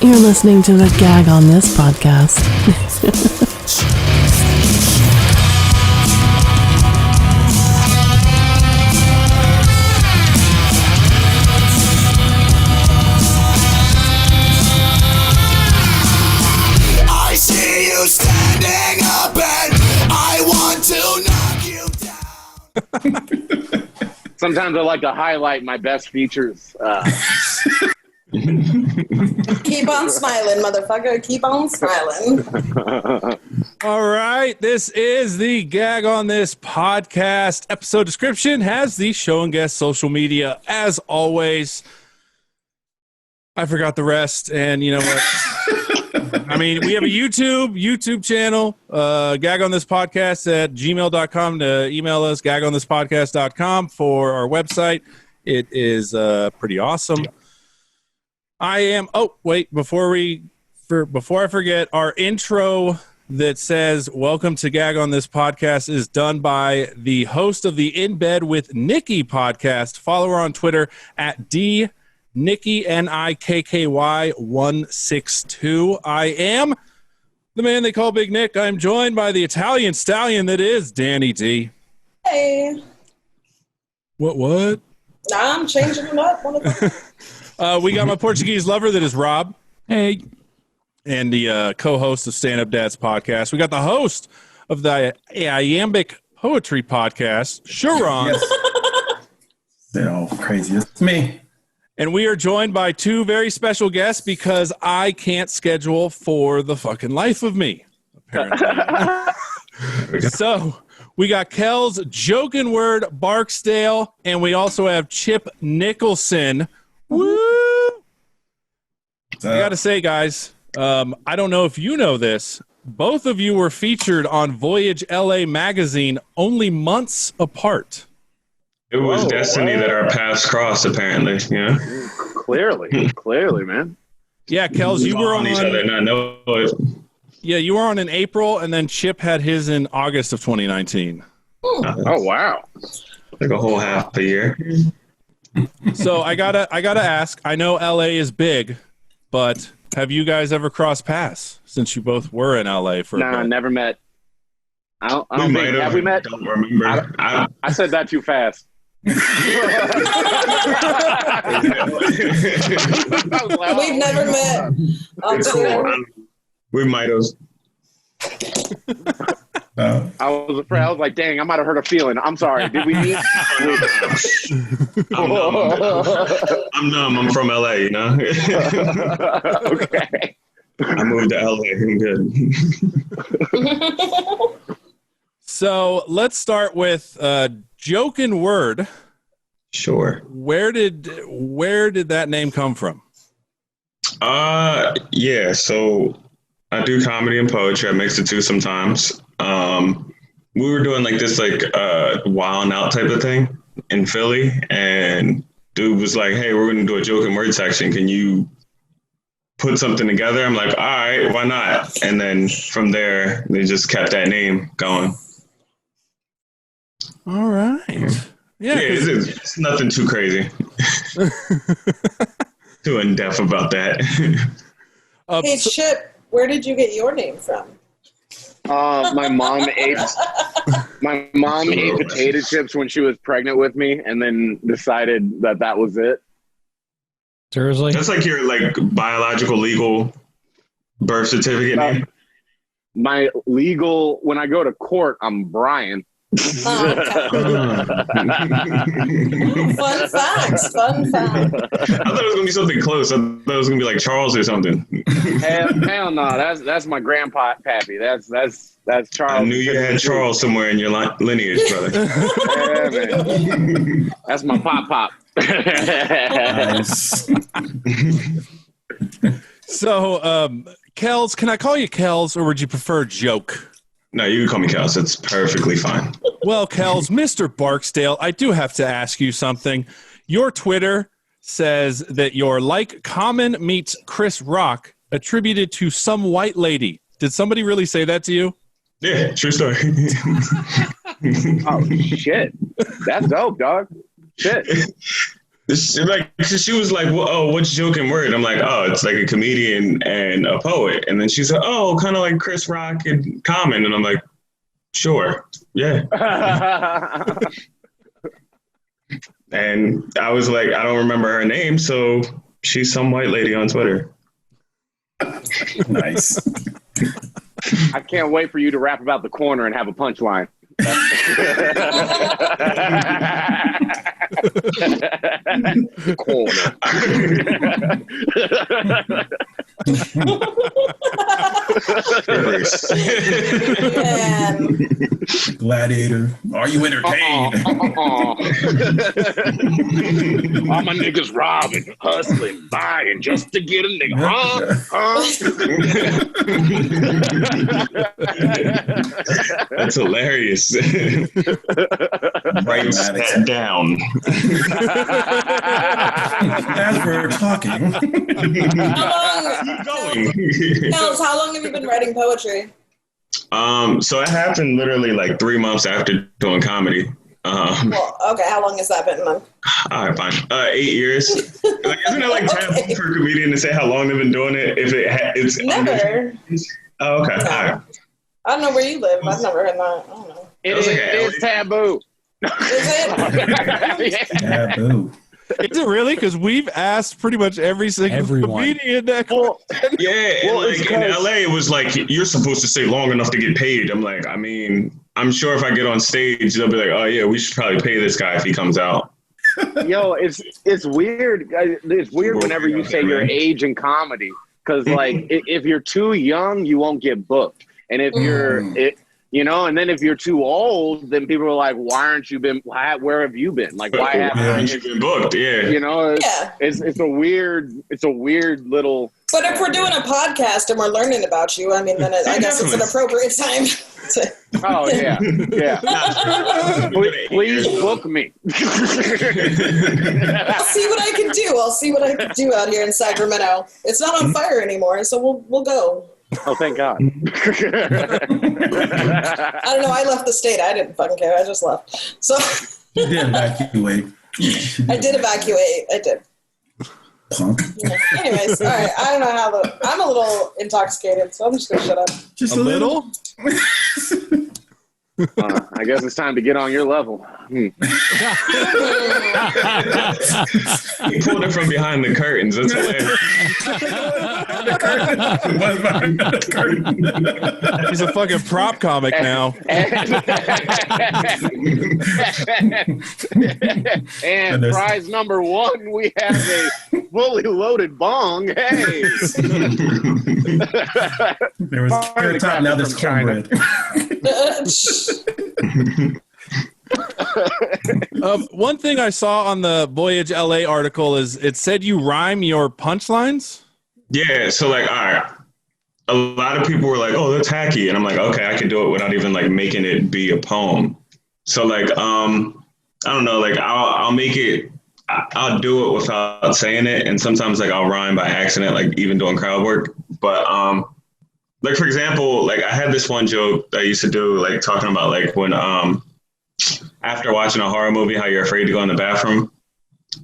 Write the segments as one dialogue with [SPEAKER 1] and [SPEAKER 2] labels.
[SPEAKER 1] You're listening to the Gag On This podcast.
[SPEAKER 2] I see you standing up and I want to knock you down.
[SPEAKER 3] Sometimes I like to highlight my best features.
[SPEAKER 4] Keep on smiling, motherfucker. Keep on smiling.
[SPEAKER 5] All right. This is the Gag On This podcast. Episode description has the show and guest social media. As always, I forgot the rest. And you know what? I mean, we have a YouTube channel, Gag On This podcast at gmail.com to email us, gagonthispodcast.com for our website. It is pretty awesome. Before I forget, our intro that says welcome to Gag On This podcast is done by the host of the In Bed with Nikky podcast. Follow her on Twitter at Nikky, Nikky 162. I am the man they call Big Nick. I'm joined by the Italian stallion that is Danni D.
[SPEAKER 4] Hey.
[SPEAKER 5] What?
[SPEAKER 4] I'm changing it up.
[SPEAKER 5] We got my Portuguese lover that is Rob. Hey. And the co-host of Stand Up Dad's podcast. We got the host of the Iambic Poetry podcast, CharRon.
[SPEAKER 6] Yes. They're all crazy. It's me.
[SPEAKER 5] And we are joined by two very special guests because I can't schedule for the fucking life of me, apparently. So we got Kellz, Jokenword, Barksdale, and we also have Chip Nicholson. Woo! I gotta say, guys, I don't know if you know this. Both of you were featured on Voyage LA magazine only months apart.
[SPEAKER 7] It was destiny that our paths crossed, apparently. Yeah.
[SPEAKER 3] Clearly, man.
[SPEAKER 5] Yeah, Kellz, you were on
[SPEAKER 7] each other, not know it.
[SPEAKER 5] Yeah, you were on in April, and then Chip had his in August of 2019.
[SPEAKER 3] Oh wow!
[SPEAKER 7] Like a whole half a year.
[SPEAKER 5] So I gotta ask. I know LA is big, but have you guys ever crossed paths since you both were in LA for?
[SPEAKER 3] Nah, never met. I don't think. Have we met?
[SPEAKER 7] Don't remember.
[SPEAKER 3] I said that too fast.
[SPEAKER 4] We've never met.
[SPEAKER 7] We might have.
[SPEAKER 3] I was afraid. I was like, dang, I might have hurt a feeling. I'm sorry. Did we meet?
[SPEAKER 7] I'm numb. I'm from LA, you know?
[SPEAKER 3] Okay.
[SPEAKER 7] I moved to LA. I'm good.
[SPEAKER 5] So let's start with Jokenword.
[SPEAKER 7] Sure.
[SPEAKER 5] Where did that name come from?
[SPEAKER 7] Yeah, so I do comedy and poetry. I mix the two sometimes. We were doing like this Wild 'N Out type of thing in Philly, and dude was like, hey, we're going to do a Jokenword section. Can you put something together? I'm like, all right, why not? And then from there, they just kept that name going.
[SPEAKER 5] All right. Yeah,
[SPEAKER 7] it's nothing too crazy. Too in-depth about that.
[SPEAKER 4] Hey, Chip, where did you get your name from?
[SPEAKER 3] My mom ate potato chips when she was pregnant with me, and then decided that was it.
[SPEAKER 5] Seriously?
[SPEAKER 7] That's like your biological legal birth certificate name.
[SPEAKER 3] My legal, when I go to court, I'm Brian.
[SPEAKER 4] Oh, okay. Fun facts.
[SPEAKER 7] I thought it was going to be something close. I thought it was going to be like Charles or something.
[SPEAKER 3] Hell no. That's my grandpa, Pappy. That's Charles.
[SPEAKER 7] I knew you had Charles somewhere in your lineage, brother.
[SPEAKER 3] Yeah, man. That's my pop.
[SPEAKER 6] Nice.
[SPEAKER 5] So, Kellz, can I call you Kellz, or would you prefer Joke?
[SPEAKER 7] No, you can call me Kellz. It's perfectly fine.
[SPEAKER 5] Well, Kellz, Mr. Barksdale, I do have to ask you something. Your Twitter says that you're like Common meets Chris Rock, attributed to some white lady. Did somebody really say that to you?
[SPEAKER 7] Yeah, true story.
[SPEAKER 3] Oh, shit. That's dope, dog. Shit.
[SPEAKER 7] She was like, well, oh, what's Jokenword? I'm like, oh, it's like a comedian and a poet. And then she said, oh, kind of like Chris Rock and Common. And I'm like, sure, yeah. And I was like, I don't remember her name, so she's some white lady on Twitter.
[SPEAKER 6] Nice.
[SPEAKER 3] I can't wait for you to rap about the corner and have a punchline. Corner.
[SPEAKER 6] Gladiator, are you entertained?
[SPEAKER 3] All my niggas robbing, hustling, buying just to get a nigga.
[SPEAKER 7] That's hilarious. Write that down.
[SPEAKER 6] As we're talking.
[SPEAKER 4] Kellz, how long have you been writing poetry?
[SPEAKER 7] So it happened literally like 3 months after doing comedy.
[SPEAKER 4] Well, okay, how long has that been then?
[SPEAKER 7] All right, fine. 8 years. Like, isn't it like taboo for a comedian to say how long they've been doing it? If it's
[SPEAKER 4] never.
[SPEAKER 7] Oh, okay.
[SPEAKER 4] No.
[SPEAKER 7] All right.
[SPEAKER 4] I don't know where you live. I've never heard that. I don't know.
[SPEAKER 3] It is taboo.
[SPEAKER 4] Is it?
[SPEAKER 6] Taboo.
[SPEAKER 5] Is it really? Because we've asked pretty much every single comedian that.
[SPEAKER 7] Yeah, like in LA, it was like, you're supposed to stay long enough to get paid. I'm like, I mean, I'm sure if I get on stage, they'll be like, oh yeah, we should probably pay this guy if he comes out.
[SPEAKER 3] Yo, it's weird. It's weird whenever you say your age in comedy, because like if you're too young, you won't get booked, and if you're and then if you're too old, then people are like, why aren't you been? Where have you been? Like, why haven't you
[SPEAKER 7] been booked? Yeah,
[SPEAKER 3] it's a weird little.
[SPEAKER 4] But if we're doing a podcast and we're learning about you, I mean, then I guess it's an appropriate time.
[SPEAKER 3] Oh yeah. Please book me.
[SPEAKER 4] I'll see what I can do. I'll see what I can do out here in Sacramento. It's not on fire anymore, so we'll go.
[SPEAKER 3] Oh, thank God.
[SPEAKER 4] I don't know. I left the state. I didn't fucking care. I just left. So
[SPEAKER 6] You did evacuate.
[SPEAKER 4] I did evacuate. I did.
[SPEAKER 6] Punk.
[SPEAKER 4] Yeah. Anyways, all right. I don't know how I'm a little intoxicated, so I'm just gonna shut up.
[SPEAKER 6] Just
[SPEAKER 5] A little?
[SPEAKER 3] I guess it's time to get on your level.
[SPEAKER 7] He pulled it from behind the curtains. That's hilarious.
[SPEAKER 5] He's a fucking prop comic now.
[SPEAKER 3] And prize number 1, we have a fully loaded bong. Hey.
[SPEAKER 6] There was carrot top, now there's cornbread.
[SPEAKER 5] One thing I saw on the Voyage LA article is it said you rhyme your punchlines.
[SPEAKER 7] Yeah, so like, all right, a lot of people were like, "Oh, that's hacky," and I'm like, "Okay, I can do it without even like making it be a poem." So like, I don't know, like I'll make it, I'll do it without saying it, and sometimes like I'll rhyme by accident, like even doing crowd work. But like for example, like I had this one joke that I used to do, like talking about like when after watching a horror movie, how you're afraid to go in the bathroom.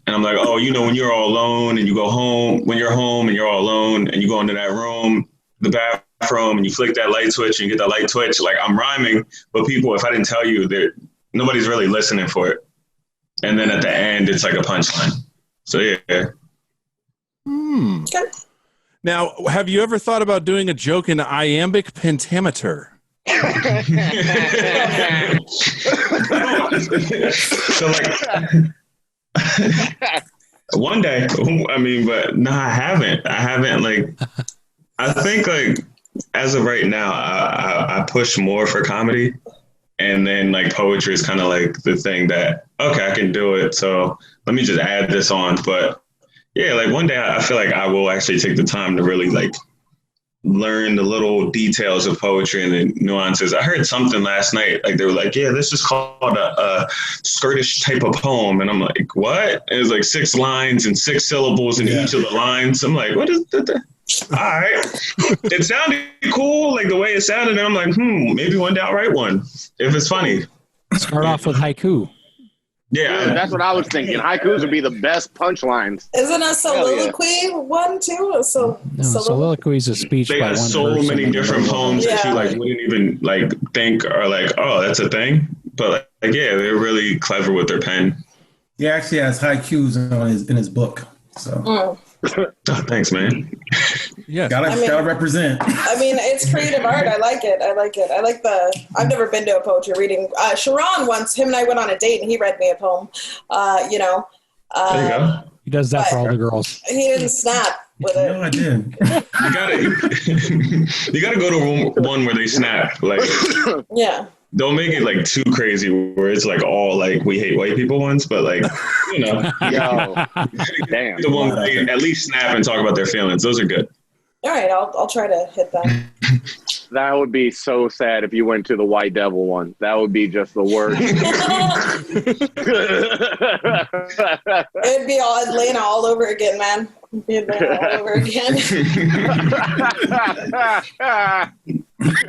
[SPEAKER 7] And I'm like, oh, you know, when you're all alone and you go home, when you're home and you're all alone and you go into that room, the bathroom, and you flick that light switch and you get that light twitch, like I'm rhyming, but people, if I didn't tell you, nobody's really listening for it. And then at the end, it's like a punchline. So yeah.
[SPEAKER 4] Okay.
[SPEAKER 5] Now, have you ever thought about doing a joke in iambic pentameter?
[SPEAKER 7] So like one day, I mean, but no, I haven't like, I think like as of right now, I push more for comedy, and then like poetry is kind of like the thing that, okay, I can do it, so let me just add this on. But yeah, like one day I feel like I will actually take the time to really like learn the little details of poetry and the nuances. I heard something last night, like they were like, yeah, this is called a skirtish type of poem. And I'm like, what? And it's like 6 lines and 6 syllables in each of the lines. I'm like, what is that? All right. It sounded cool, like the way it sounded. And I'm like, maybe one day I'll write one if it's funny.
[SPEAKER 8] Start off with haiku.
[SPEAKER 7] Yeah,
[SPEAKER 3] Dude, that's what I was thinking. Haikus would be the best punchlines.
[SPEAKER 4] Isn't a soliloquy one too?
[SPEAKER 8] Soliloquy is a speech.
[SPEAKER 7] they
[SPEAKER 8] by
[SPEAKER 7] got
[SPEAKER 8] one
[SPEAKER 7] so
[SPEAKER 8] person
[SPEAKER 7] many
[SPEAKER 8] in the
[SPEAKER 7] different
[SPEAKER 8] middle of
[SPEAKER 7] poems
[SPEAKER 8] it.
[SPEAKER 7] that you
[SPEAKER 4] Yeah.
[SPEAKER 7] like wouldn't even like think are like, oh, that's a thing. But like, yeah, they're really clever with their pen.
[SPEAKER 6] He actually has haikus in his book. So
[SPEAKER 7] Oh, thanks, man.
[SPEAKER 5] Yes.
[SPEAKER 6] gotta represent.
[SPEAKER 4] I mean, it's creative art. I like it. I've never been to a poetry reading. CharRon once, him and I went on a date and he read me a poem.
[SPEAKER 7] There you go.
[SPEAKER 8] He does that for all the girls.
[SPEAKER 4] He didn't snap with it.
[SPEAKER 6] No, I did.
[SPEAKER 7] You gotta go to one where they snap. Like,
[SPEAKER 4] Yeah.
[SPEAKER 7] don't make it like too crazy where it's like all like we hate white people ones, but like, you know,
[SPEAKER 3] Yo, damn.
[SPEAKER 7] the one where they at least snap and talk about their feelings. Those are good.
[SPEAKER 4] All right, I'll try to hit that.
[SPEAKER 3] That would be so sad if you went to the White Devil one. That would be just the worst.
[SPEAKER 4] It'd be all Atlanta all over again, man. It'd be Atlanta all over again.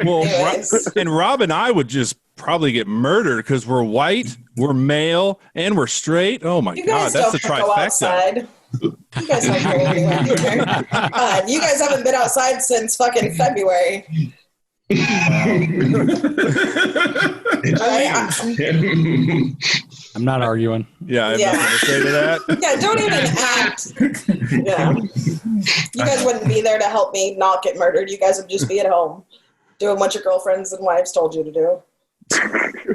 [SPEAKER 5] Well,
[SPEAKER 4] Anyways.
[SPEAKER 5] and Rob and I would just probably get murdered because we're white, we're male, and we're straight. Oh my
[SPEAKER 4] You
[SPEAKER 5] God,
[SPEAKER 4] guys
[SPEAKER 5] that's the
[SPEAKER 4] don't go
[SPEAKER 5] trifecta.
[SPEAKER 4] outside. You guys don't go anywhere. You guys haven't been outside since fucking February.
[SPEAKER 8] I'm not arguing.
[SPEAKER 5] Yeah, I have
[SPEAKER 4] Yeah.
[SPEAKER 5] nothing to say to that.
[SPEAKER 4] Yeah, don't even act. Yeah. You guys wouldn't be there to help me not get murdered. You guys would just be at home doing what your girlfriends and wives told you to do.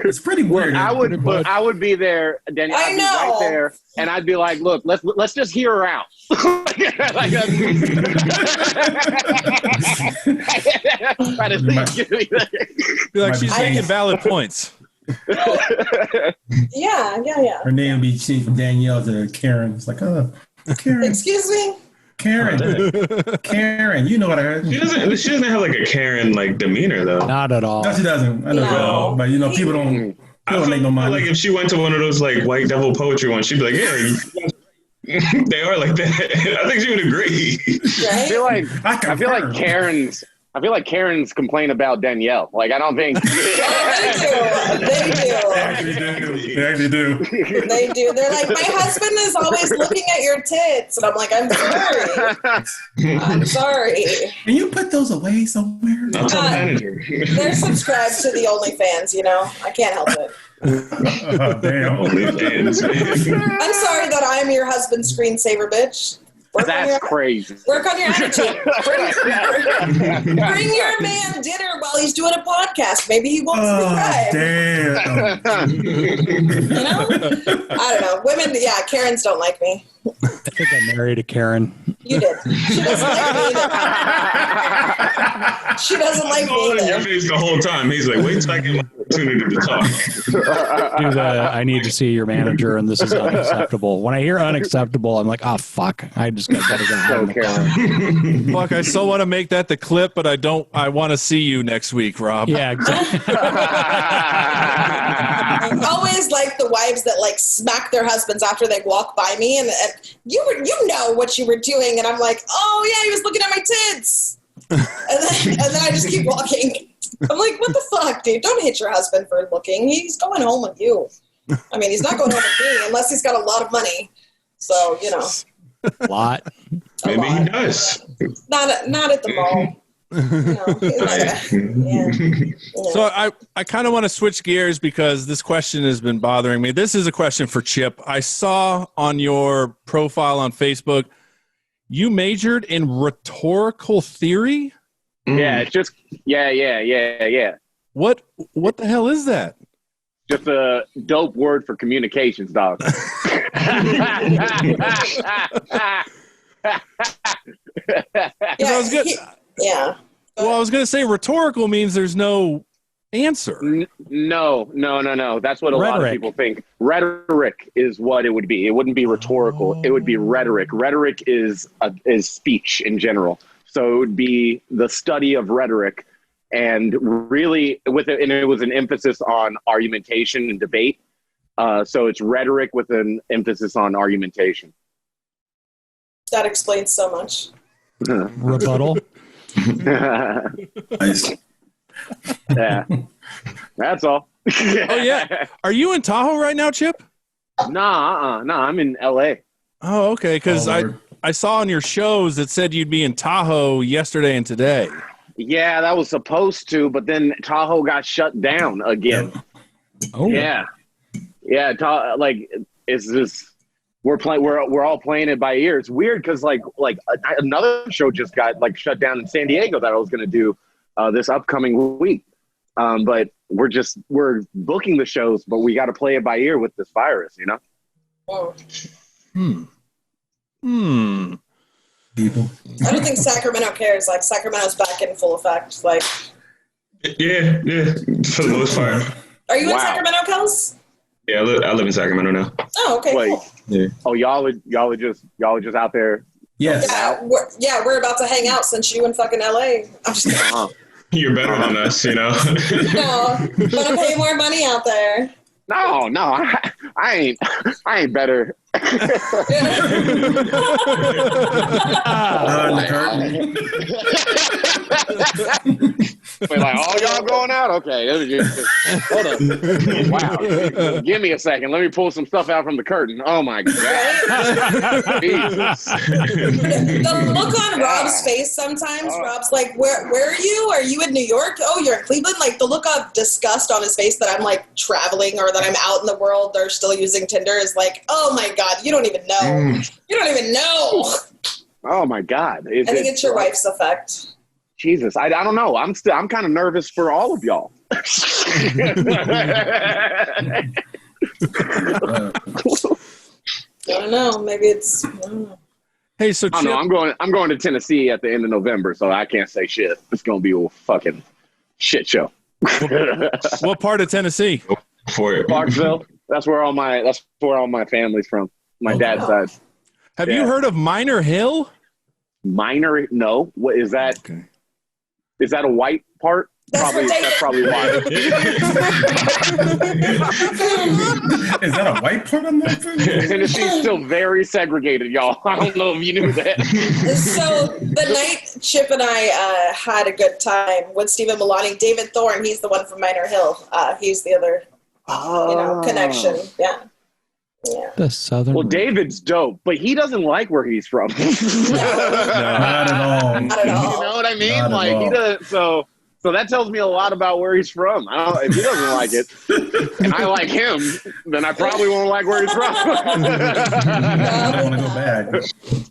[SPEAKER 6] It's pretty weird.
[SPEAKER 3] I would be there, Danny. I'd be
[SPEAKER 4] know.
[SPEAKER 3] right there, and I'd be like, "Look, let's just hear her out." Like, try to think.
[SPEAKER 5] Be like, she's making valid points.
[SPEAKER 4] Yeah.
[SPEAKER 6] Her name would be changed from Danielle to Karen. It's like, Karen.
[SPEAKER 4] Excuse me?
[SPEAKER 6] Karen. Karen. You know what I heard.
[SPEAKER 7] She doesn't have like a Karen like demeanor though.
[SPEAKER 8] Not at all.
[SPEAKER 6] No, she doesn't. I know
[SPEAKER 4] No.
[SPEAKER 6] that. But you know, people don't make no money.
[SPEAKER 7] Like if she went to one of those like white devil poetry ones, she'd be like, yeah, they are like that. I think she would agree.
[SPEAKER 3] I feel like
[SPEAKER 6] confirm.
[SPEAKER 3] Karens complain about Danielle. Like, I don't think.
[SPEAKER 4] They do. They do. They're like, my husband is always looking at your tits. And I'm like, I'm sorry. I'm sorry.
[SPEAKER 6] Can you put those away somewhere?
[SPEAKER 7] I'll tell the manager.
[SPEAKER 4] They're subscribed to the OnlyFans, you know? I can't help it.
[SPEAKER 6] Damn.
[SPEAKER 7] OnlyFans.
[SPEAKER 4] I'm sorry that I'm your husband's screensaver, bitch.
[SPEAKER 3] That's crazy.
[SPEAKER 4] Work on your attitude. Bring your man dinner while he's doing a podcast. Maybe he won't subscribe.
[SPEAKER 6] Damn.
[SPEAKER 4] You know? I don't know. Women, yeah, Karens don't like me.
[SPEAKER 8] I think I married a Karen.
[SPEAKER 4] You did. She doesn't like me either. She doesn't like me
[SPEAKER 7] On your
[SPEAKER 4] either.
[SPEAKER 7] face the whole time. He's like, wait till I get my opportunity to talk.
[SPEAKER 8] I need to see your manager, and this is unacceptable. When I hear unacceptable, I'm like, oh fuck! I just got to go home.
[SPEAKER 5] Fuck, I still want to make that the clip, but I don't. I want to see you next week, Rob.
[SPEAKER 8] Yeah, exactly.
[SPEAKER 4] I always like the wives that like smack their husbands after they walk by me, and you know what you were doing, and I'm like, oh yeah, he was looking at my tits, and then I just keep walking. I'm like, what the fuck, dude? Don't hit your husband for looking. He's going home with you. I mean, he's not going home with me unless he's got a lot of money. So you know,
[SPEAKER 8] A lot.
[SPEAKER 7] Maybe he
[SPEAKER 4] lot.
[SPEAKER 7] does.
[SPEAKER 4] Not at the mall. Yeah.
[SPEAKER 5] So I kind of want to switch gears because this question has been bothering me. This is a question for Chip. I saw on your profile on Facebook, you majored in rhetorical theory?
[SPEAKER 3] Yeah, it's just yeah.
[SPEAKER 5] What the hell is that?
[SPEAKER 3] Just a dope word for communications, dog.
[SPEAKER 4] Yeah,
[SPEAKER 5] was good.
[SPEAKER 4] Yeah.
[SPEAKER 5] Well, I was going to say rhetorical means there's no answer.
[SPEAKER 3] No. That's what a lot of
[SPEAKER 8] Rhetoric.
[SPEAKER 3] people think. Rhetoric is what it would be. It wouldn't be rhetorical. It would be rhetoric. Rhetoric is speech in general. So it would be the study of rhetoric, and really and it was an emphasis on argumentation and debate. So it's rhetoric with an emphasis on argumentation.
[SPEAKER 4] That explains so much.
[SPEAKER 8] Rebuttal.
[SPEAKER 6] Nice.
[SPEAKER 3] Yeah, that's all.
[SPEAKER 5] Oh, yeah. Are you in Tahoe right now, Chip?
[SPEAKER 3] Nah, I'm in LA.
[SPEAKER 5] Oh, okay. Because I saw on your shows it said you'd be in Tahoe yesterday and today.
[SPEAKER 3] Yeah, that was supposed to, but then Tahoe got shut down again.
[SPEAKER 8] Oh,
[SPEAKER 3] Yeah. Like it's just we're all playing it by ear. It's weird because like another show just got like shut down in San Diego that I was going to do this upcoming week. But we're booking the shows, but we got to play it by ear with this virus, you know?
[SPEAKER 4] Oh.
[SPEAKER 6] People.
[SPEAKER 4] I don't think Sacramento cares. Like Sacramento's back in full effect. Like,
[SPEAKER 7] Yeah, for the most part.
[SPEAKER 4] are you in Sacramento, Kellz?
[SPEAKER 7] Yeah, I live in Sacramento now.
[SPEAKER 4] Oh, okay.
[SPEAKER 3] Wait.
[SPEAKER 4] Cool.
[SPEAKER 7] Yeah.
[SPEAKER 3] Oh, y'all are just out there.
[SPEAKER 6] Yes.
[SPEAKER 4] We're about to hang out since you in fucking LA. I'm just kidding.
[SPEAKER 7] You're better than us, you know.
[SPEAKER 4] No, but I'm paying more money out there.
[SPEAKER 3] No, I ain't better. Wait, like, oh, y'all going out? Okay, hold up. Wow, give me a second. Let me pull some stuff out from the curtain. Oh my god! Jesus.
[SPEAKER 4] The look on Rob's face sometimes. Rob's like, "Where are you? Are you in New York? Oh, you're in Cleveland." Like the look of disgust on his face that I'm like traveling or that I'm out in the world. They're still using Tinder is like, oh my god, you don't even know. You don't even know.
[SPEAKER 3] Oh my god!
[SPEAKER 4] I think it's your wife's effect.
[SPEAKER 3] Jesus, I don't know. I'm kind of nervous for all of y'all.
[SPEAKER 4] I don't know. Maybe it's. I don't know.
[SPEAKER 5] Hey, so
[SPEAKER 3] I don't know. I'm going to Tennessee at the end of November, so I can't say shit. It's going to be a fucking shit show.
[SPEAKER 5] What part of Tennessee?
[SPEAKER 3] Barksdale. That's where all my family's from. My dad's side.
[SPEAKER 5] Have you heard of Minor Hill?
[SPEAKER 3] Minor? No. What is that?
[SPEAKER 5] Okay.
[SPEAKER 3] Is that a white part? That's probably why.
[SPEAKER 6] Is that a white part on that thing?
[SPEAKER 3] Tennessee's still very segregated, y'all. I don't know if you knew that.
[SPEAKER 4] So the night Chip and I had a good time with Stephen Milani, David Thorne, he's the one from Minor Hill. He's the other, connection. Yeah.
[SPEAKER 8] The southern.
[SPEAKER 3] Well, David's dope, but he doesn't like where he's from.
[SPEAKER 6] Not at all.
[SPEAKER 4] Not at all.
[SPEAKER 3] You know what I mean?
[SPEAKER 6] Not
[SPEAKER 3] Like he doesn't. So that tells me a lot about where he's from. If he doesn't like it, and I like him, then I probably won't like where he's from.
[SPEAKER 6] I don't want to go back.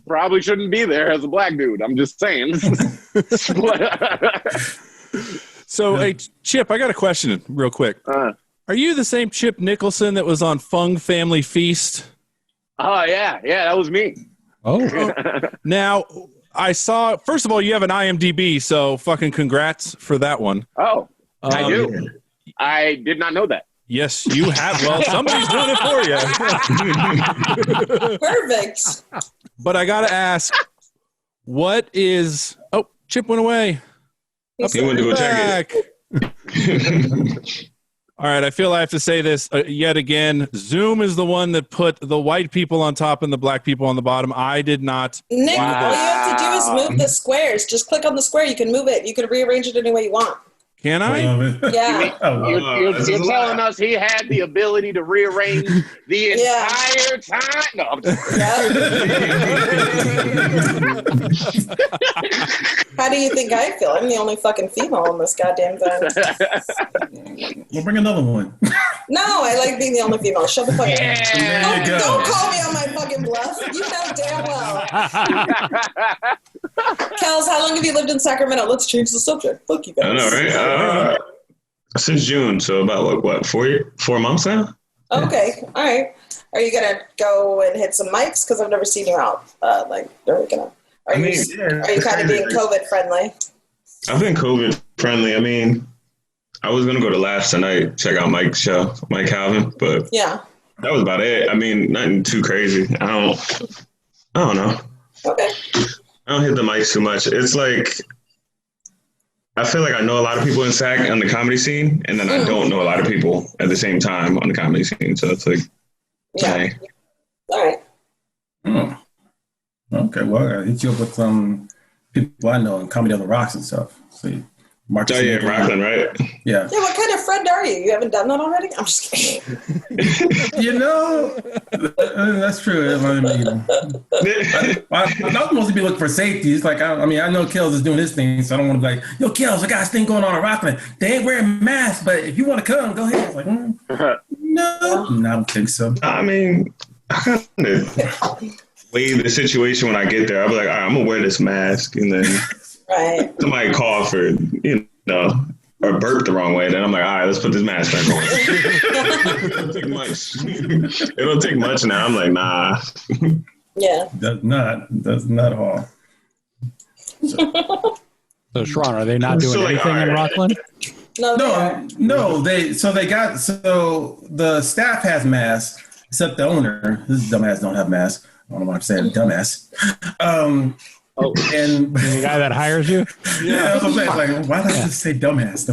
[SPEAKER 3] Probably shouldn't be there as a black dude. I'm just saying.
[SPEAKER 5] So, hey, Chip, I got a question real quick. Are you the same Chip Nicholson that was on Fung Family Feast?
[SPEAKER 3] Oh, yeah, that was me.
[SPEAKER 8] Oh.
[SPEAKER 5] Now, I saw, first of all, you have an IMDb, so fucking congrats for that one.
[SPEAKER 3] Oh, I do. I did not know that.
[SPEAKER 5] Yes, you have. Well, somebody's doing it for you.
[SPEAKER 4] Perfect.
[SPEAKER 5] But I got to ask, what is... Oh, Chip went away.
[SPEAKER 7] He went to go check
[SPEAKER 5] it. All right, I feel I have to say this yet again. Zoom is the one that put the white people on top and the black people on the bottom. I did not.
[SPEAKER 4] Nick, all you have to do is move the squares. Just click on the square. You can move it. You can rearrange it any way you want.
[SPEAKER 5] Can I?
[SPEAKER 4] Yeah.
[SPEAKER 3] You're telling us he had the ability to rearrange the entire time? No, I'm just
[SPEAKER 4] How do you think I feel? I'm the only fucking female in this goddamn thing.
[SPEAKER 6] We'll bring another one.
[SPEAKER 4] No, I like being the only female. Shut the fuck up.
[SPEAKER 6] There you go.
[SPEAKER 4] Don't call me on my fucking bluff. You know damn well. Kellz, how long have you lived in Sacramento? Let's change the subject. Fuck you guys.
[SPEAKER 7] I know, right? Since June, so about what 4 months now?
[SPEAKER 4] Okay, all right. Are you gonna go and hit some mics? Because I've never seen you out. Are you kind of being COVID friendly?
[SPEAKER 7] I've been COVID friendly. I mean, I was gonna go to Laughs tonight, check out Mike's show, Mike Calvin, but that was about it. I mean, nothing too crazy. I don't know.
[SPEAKER 4] Okay.
[SPEAKER 7] I don't hit the mics too much. It's like, I feel like I know a lot of people in SAC on the comedy scene, and then I don't know a lot of people at the same time on the comedy scene. So it's like, dang.
[SPEAKER 4] All right.
[SPEAKER 6] Okay, well, I hit you up with some people I know in Comedy on the Rocks and stuff. So Marcus
[SPEAKER 7] Oh yeah,
[SPEAKER 6] Nathan.
[SPEAKER 7] Rockland, right?
[SPEAKER 6] Yeah.
[SPEAKER 4] Yeah, what kind of friend are you? You haven't done that already? I'm just kidding.
[SPEAKER 6] That's true. I'm not supposed to be looking for safety. It's like, I know Kellz is doing his thing, so I don't want to be like, yo, Kellz, I got this thing going on in Rockland. They ain't wearing masks, but if you want to come, go ahead. It's like, no, I don't think so.
[SPEAKER 7] I mean, I kind of weigh the situation when I get there. I'll be like, all right, I'm gonna wear this mask, and then
[SPEAKER 4] Right.
[SPEAKER 7] somebody cough or or burp the wrong way. Then I'm like, all right, let's put this mask back on. It don't take much. It don't take much now. I'm like, nah.
[SPEAKER 4] Yeah.
[SPEAKER 6] Does not at all.
[SPEAKER 8] So CharRon, are they not doing
[SPEAKER 7] So, like,
[SPEAKER 8] anything in
[SPEAKER 7] all right.
[SPEAKER 8] Rockland?
[SPEAKER 4] No,
[SPEAKER 6] The staff has masks, except the owner. This dumbass don't have masks. I don't know why I'm saying dumbass. And
[SPEAKER 8] The guy that hires you?
[SPEAKER 6] yeah, that's what I'm saying. Like, why did I just say dumbass?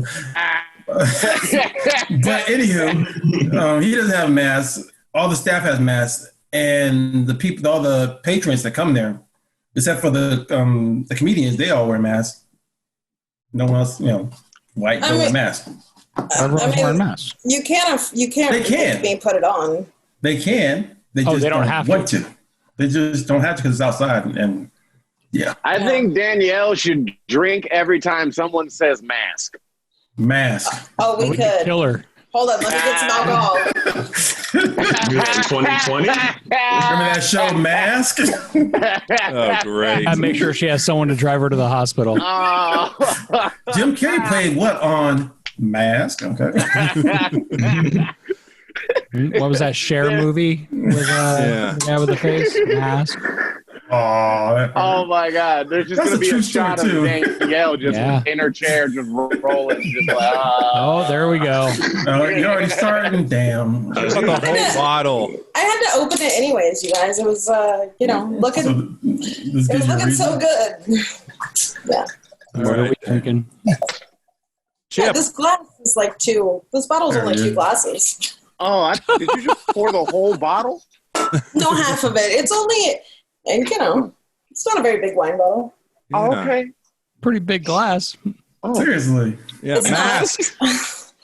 [SPEAKER 6] But anywho, he doesn't have masks. All the staff has masks, and the people, all the patrons that come there, except for the comedians, they all wear masks. No one else, white don't wear masks.
[SPEAKER 8] Everyone's wearing masks.
[SPEAKER 4] You can't
[SPEAKER 6] They can.
[SPEAKER 4] make me put it on.
[SPEAKER 6] They can. They just
[SPEAKER 8] they don't have
[SPEAKER 6] want to. They just don't have to because it's outside. And yeah,
[SPEAKER 3] I think Danielle should drink every time someone says mask.
[SPEAKER 6] mask.
[SPEAKER 4] Oh, we could.
[SPEAKER 8] Kill her.
[SPEAKER 4] Hold on, let me get some alcohol.
[SPEAKER 7] 2020.
[SPEAKER 6] Remember that show, Mask?
[SPEAKER 5] Oh, great.
[SPEAKER 8] And make sure she has someone to drive her to the hospital.
[SPEAKER 3] Oh.
[SPEAKER 6] Jim Carrey played what on Mask? Okay.
[SPEAKER 8] What was that Cher movie with the guy with the face mask?
[SPEAKER 3] Oh my God! There's just
[SPEAKER 6] That's
[SPEAKER 3] gonna
[SPEAKER 6] a
[SPEAKER 3] be
[SPEAKER 6] true
[SPEAKER 3] a shot of
[SPEAKER 6] story, too.
[SPEAKER 3] Danielle just
[SPEAKER 8] Yeah.
[SPEAKER 3] in her chair, just rolling, just like.
[SPEAKER 8] Oh, there we go.
[SPEAKER 6] You're already starting. Damn.
[SPEAKER 5] About the whole bottle.
[SPEAKER 4] I had to open it anyways, you guys. It was, looking, it was looking so good. Yeah.
[SPEAKER 8] What are we thinking?
[SPEAKER 4] Yeah,
[SPEAKER 5] Chip.
[SPEAKER 4] this glass is like this bottle's only
[SPEAKER 6] There it
[SPEAKER 4] 2
[SPEAKER 6] is.
[SPEAKER 4] glasses.
[SPEAKER 3] Oh, did you just pour the whole bottle?
[SPEAKER 4] No, half of it. It's only, and it's not a very big wine bottle.
[SPEAKER 3] Oh,
[SPEAKER 5] Yeah.
[SPEAKER 3] okay.
[SPEAKER 8] Pretty big glass.
[SPEAKER 6] Seriously.
[SPEAKER 5] Yeah,
[SPEAKER 4] It's
[SPEAKER 5] mask.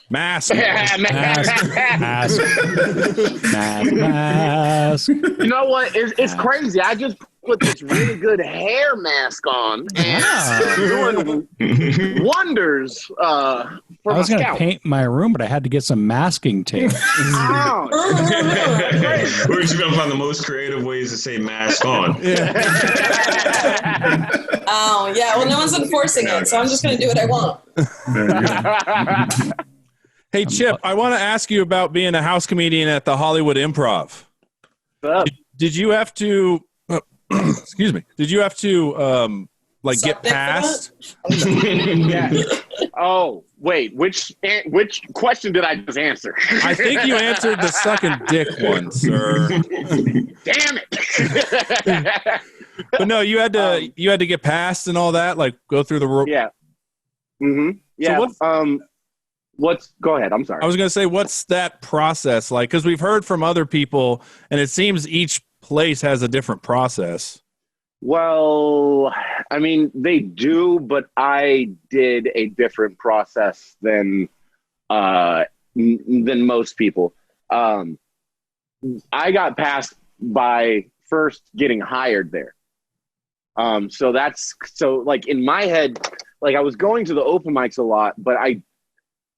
[SPEAKER 5] Mask.
[SPEAKER 8] Mask. Mask.
[SPEAKER 3] You know what? It's crazy. I just put this really good hair mask on, and it's doing wonders for
[SPEAKER 8] I
[SPEAKER 3] my
[SPEAKER 8] was going to
[SPEAKER 3] scalp.
[SPEAKER 8] paint my room, but I had to get some masking tape.
[SPEAKER 3] Oh,
[SPEAKER 7] Where'd you gonna find the most creative ways to say mask on?
[SPEAKER 4] Oh, yeah. Well, no one's enforcing it, so I'm just going to do what I want.
[SPEAKER 6] There you go.
[SPEAKER 5] Hey, Chip, I want to ask you about being a house comedian at the Hollywood Improv. Did you have to, excuse me, did you have to, get
[SPEAKER 4] Suck dick for
[SPEAKER 5] past?
[SPEAKER 8] Yeah.
[SPEAKER 3] Oh, wait. Which question did I just answer?
[SPEAKER 5] I think you answered the sucking dick one, sir.
[SPEAKER 3] Damn it!
[SPEAKER 5] But no, you had to get past and all that, like go through the rope.
[SPEAKER 3] Yeah. Mm-hmm. Yeah. Go ahead. I'm sorry.
[SPEAKER 5] I was going to say, what's that process like? Because we've heard from other people, and it seems each place has a different process.
[SPEAKER 3] Well, I mean, they do, but I did a different process than most people. I got passed by first getting hired there. So like in my head, like I was going to the open mics a lot, but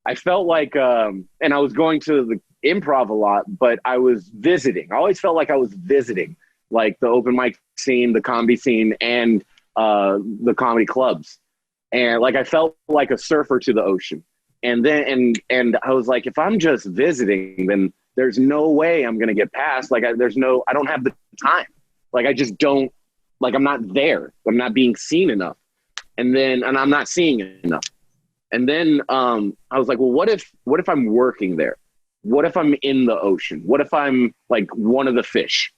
[SPEAKER 3] I felt like, and I was going to the improv a lot, but I was visiting. I always felt like I was visiting, like the open mic scene, the comedy scene, and the comedy clubs. And like, I felt like a surfer to the ocean. And then, and I was like, if I'm just visiting, then there's no way I'm going to get past. Like, I don't have the time. Like, I just don't, like, I'm not there. I'm not being seen enough. And I'm not seeing enough. And then I was like, well, what if I'm working there? What if I'm in the ocean? What if I'm like one of the fish?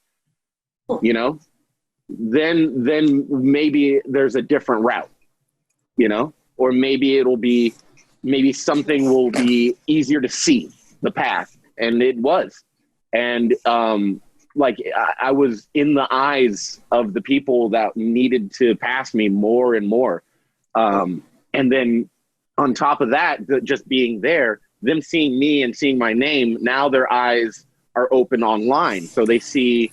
[SPEAKER 3] You know? Then maybe there's a different route, you know? Or maybe maybe something will be easier to see the path. And it was. And like I was in the eyes of the people that needed to pass me more and more. And then on top of that, just being there, them seeing me and seeing my name, now their eyes are open online. So they see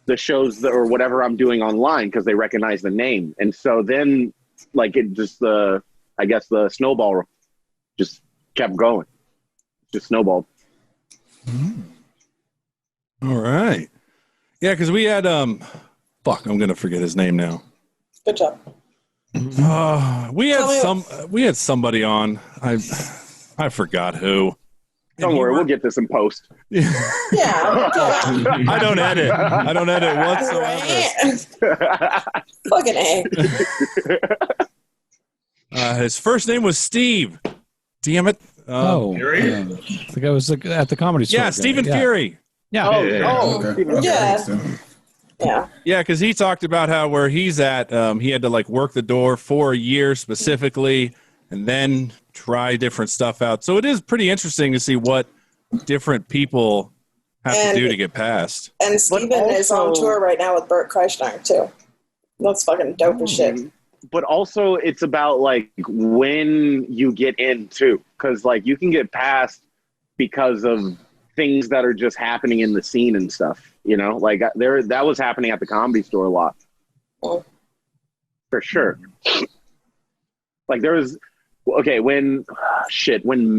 [SPEAKER 3] the shows or whatever I'm doing online because they recognize the name. And so then like it just, I guess the snowball just kept going. Just snowballed.
[SPEAKER 5] All right. Yeah, because we had, I'm going to forget his name now.
[SPEAKER 4] Good job.
[SPEAKER 5] We had somebody on. I forgot who.
[SPEAKER 3] Don't worry, we'll get this in post.
[SPEAKER 4] Yeah.
[SPEAKER 5] I don't edit. I don't edit whatsoever.
[SPEAKER 4] Fucking A.
[SPEAKER 5] His first name was Steve. Damn it.
[SPEAKER 8] The guy was at the Comedy Store.
[SPEAKER 5] Yeah, Stephen Fury.
[SPEAKER 8] Yeah.
[SPEAKER 5] Yeah, because he talked about how where he's at, he had to like work the door for a year specifically, and then try different stuff out. So it is pretty interesting to see what different people have to do to get past.
[SPEAKER 4] And Steven is on tour right now with Bert Kreischer too. That's fucking dope as shit.
[SPEAKER 3] But also it's about like when you get in too, because like you can get past because of things that are just happening in the scene and stuff, you know, like that was happening at the Comedy Store a lot. For sure. Like there was, when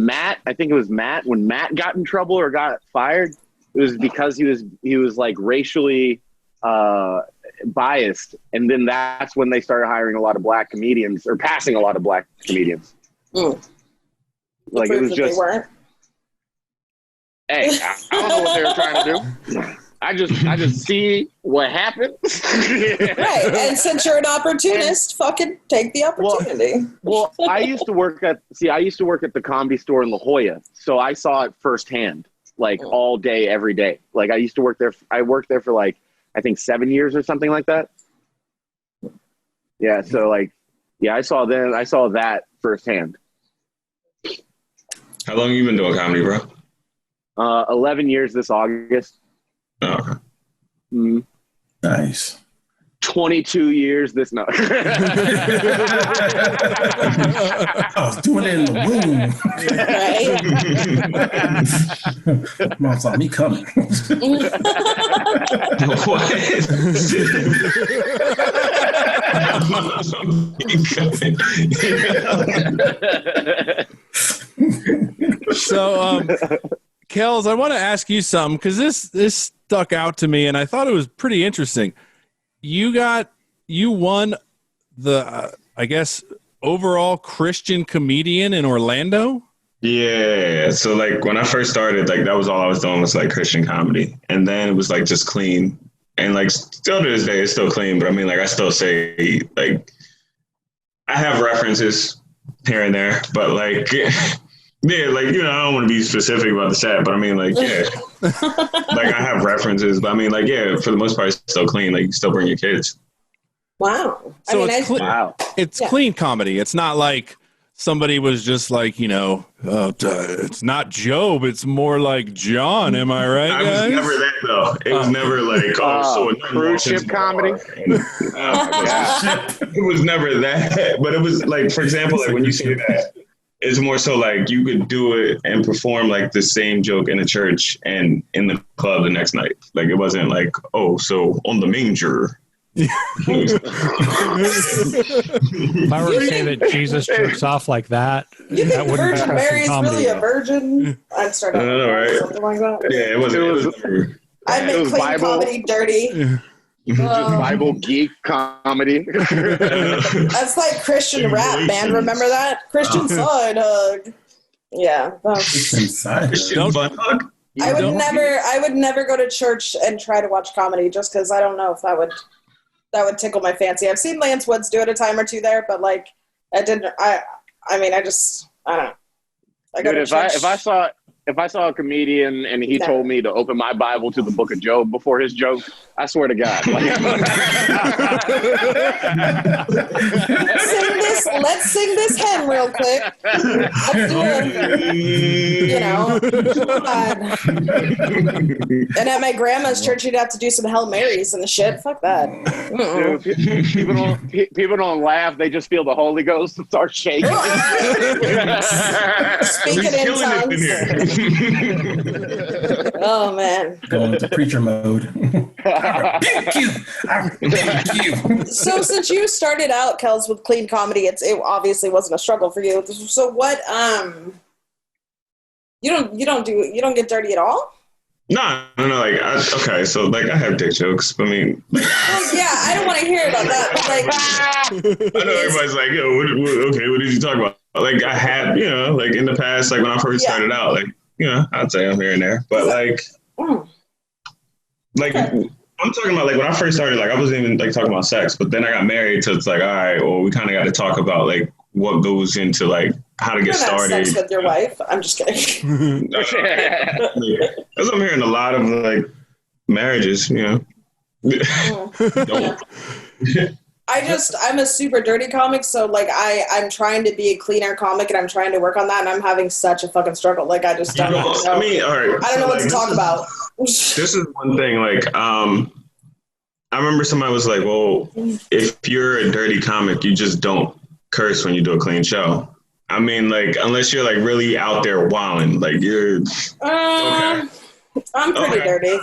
[SPEAKER 3] Matt got in trouble or got fired, it was because he was like racially biased, and then that's when they started hiring a lot of black comedians or passing a lot of black comedians. Like it was just,
[SPEAKER 4] they weren't.
[SPEAKER 3] Hey, I don't know what they were trying to do. I just see what happened.
[SPEAKER 4] Right, and since you're an opportunist, fucking take the opportunity.
[SPEAKER 3] Well, I used to work at the Comedy Store in La Jolla, so I saw it firsthand, like all day, every day. Like I worked there for like I think 7 years or something like that. Yeah, so like, yeah, I saw that firsthand.
[SPEAKER 7] How long have you been doing comedy, bro?
[SPEAKER 3] 11 years this August.
[SPEAKER 7] Oh, okay.
[SPEAKER 6] Nice.
[SPEAKER 3] 22 years this no.
[SPEAKER 6] I was doing it in the room. Mom saw me coming.
[SPEAKER 5] So, Kellz, I want to ask you something because this stuck out to me, and I thought it was pretty interesting. You won the, I guess, overall Christian comedian in Orlando.
[SPEAKER 7] Yeah. So like when I first started, like that was all I was doing was like Christian comedy, and then it was like just clean, and like still to this day it's still clean. But I mean, like I still say like I have references here and there, but like. Yeah, like, you know, I don't want to be specific about the set, but I mean, like, yeah. Like, I have references, but I mean, like, yeah, for the most part, it's still clean. Like, you still bring your kids.
[SPEAKER 4] Wow.
[SPEAKER 5] So it's clean comedy. It's not like somebody was just like, you know, it's not Job. It's more like John. Am I right, guys?
[SPEAKER 7] I was never that, though. It was never like, so
[SPEAKER 3] cruise ship comedy.
[SPEAKER 7] It was never that. But it was like, for example, like when you say that, it's more so like you could do it and perform like the same joke in a church and in the club the next night. Like it wasn't like, oh, so on the manger.
[SPEAKER 8] If I were to say that Jesus jerks off like that,
[SPEAKER 4] you
[SPEAKER 8] that
[SPEAKER 4] think
[SPEAKER 8] wouldn't
[SPEAKER 4] Virgin
[SPEAKER 8] be
[SPEAKER 4] Mary's
[SPEAKER 8] comedy.
[SPEAKER 4] really a virgin? I'd start
[SPEAKER 7] right?
[SPEAKER 4] something like that.
[SPEAKER 7] Yeah, it wasn't.
[SPEAKER 4] I'd make clean
[SPEAKER 3] Bible
[SPEAKER 4] comedy dirty.
[SPEAKER 3] Just Bible geek comedy.
[SPEAKER 4] That's like Christian rap, man. Remember that? Christian side hug. Yeah.
[SPEAKER 6] Christian side hug.
[SPEAKER 4] I would never go to church and try to watch comedy just because I don't know if that would tickle my fancy. I've seen Lance Woods do it a time or two there, but like I didn't. I don't know. I go
[SPEAKER 3] Dude,
[SPEAKER 4] to church.
[SPEAKER 3] if if I saw a comedian and he told me to open my Bible to the book of Job before his joke, I swear to God.
[SPEAKER 4] Let's sing this hymn real quick. Let's do it. You know. And at my grandma's church, you'd have to do some Hail Marys and the shit. Fuck that.
[SPEAKER 3] Dude, people don't laugh. They just feel the Holy Ghost and start shaking.
[SPEAKER 4] Speaking in tongues. Oh, man.
[SPEAKER 6] Going into preacher mode. Thank you.
[SPEAKER 4] So since you started out, Kellz, with clean comedy, it obviously wasn't a struggle for you. So what, you don't get dirty at all?
[SPEAKER 7] No. Like, okay, so like I have dick jokes. I mean,
[SPEAKER 4] well, yeah, I don't want to hear about that. But like,
[SPEAKER 7] I know everybody's like, yo, what did you talk about? Like I had, like in the past, like when I first started out, like, I'd say I'm here and there, but like, I'm talking about like when I first started, like I wasn't even like talking about sex, but then I got married, so it's like, all right, well, we kind of got to talk about like what goes into like how to get started.
[SPEAKER 4] Have sex with your wife? I'm just kidding.
[SPEAKER 7] Because I'm hearing a lot of like marriages, Don't.
[SPEAKER 4] I'm a super dirty comic, so like I'm trying to be a cleaner comic and I'm trying to work on that, and I'm having such a fucking struggle. Like I just don't know.
[SPEAKER 7] I mean, all right.
[SPEAKER 4] I don't know what to talk about.
[SPEAKER 7] This is one thing, like, I remember somebody was like, well, if you're a dirty comic, you just don't curse when you do a clean show. I mean, like, unless you're like really out there wilding, like you're okay.
[SPEAKER 4] I'm pretty dirty.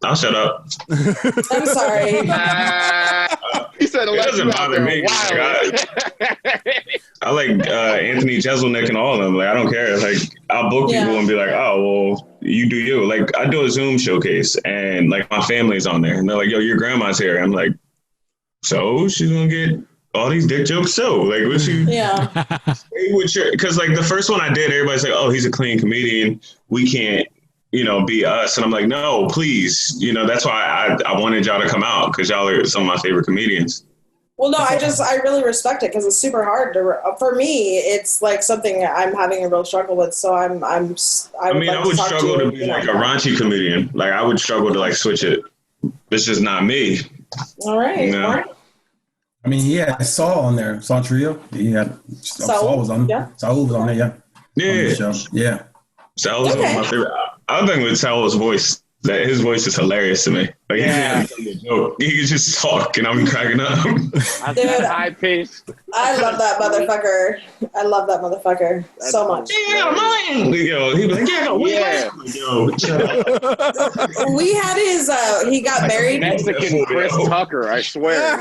[SPEAKER 7] I'll shut up.
[SPEAKER 4] I'm sorry.
[SPEAKER 3] He said
[SPEAKER 7] it doesn't bother me. I like Anthony Jeselnik and all of them. Like, I don't care. Like, I'll book people and be like, oh, well, you do you. Like, I do a Zoom showcase and like my family's on there. And they're like, yo, your grandma's here. I'm like, so she's going to get all these dick jokes? So, like, what you...
[SPEAKER 4] Yeah.
[SPEAKER 7] Because, like, the first one I did, everybody's like, oh, he's a clean comedian. We can't, be us. And I'm like, no, please. That's why I wanted y'all to come out, because y'all are some of my favorite comedians.
[SPEAKER 4] Well, no, I really respect it because it's super hard for me. It's like something I'm having a real struggle with. So I would
[SPEAKER 7] struggle to be like a raunchy comedian. Like I would struggle to like switch it. It's just not me.
[SPEAKER 4] All right. All right.
[SPEAKER 6] I mean, he had Saul on there. Saul Trio. He had Saul was on. Yeah. Saul was on there. Yeah.
[SPEAKER 7] Yeah.
[SPEAKER 6] Yeah.
[SPEAKER 7] Saul was one of my favorite. I think with Saul's voice, that his voice is hilarious to me. Like he can just talk and I'm cracking up.
[SPEAKER 4] Dude, high pitched. I love that motherfucker. So much.
[SPEAKER 7] Yeah, mine. Yo, he was like, yo, shut up.
[SPEAKER 4] We had his. He got married.
[SPEAKER 3] Mexican Chris Tucker, I swear.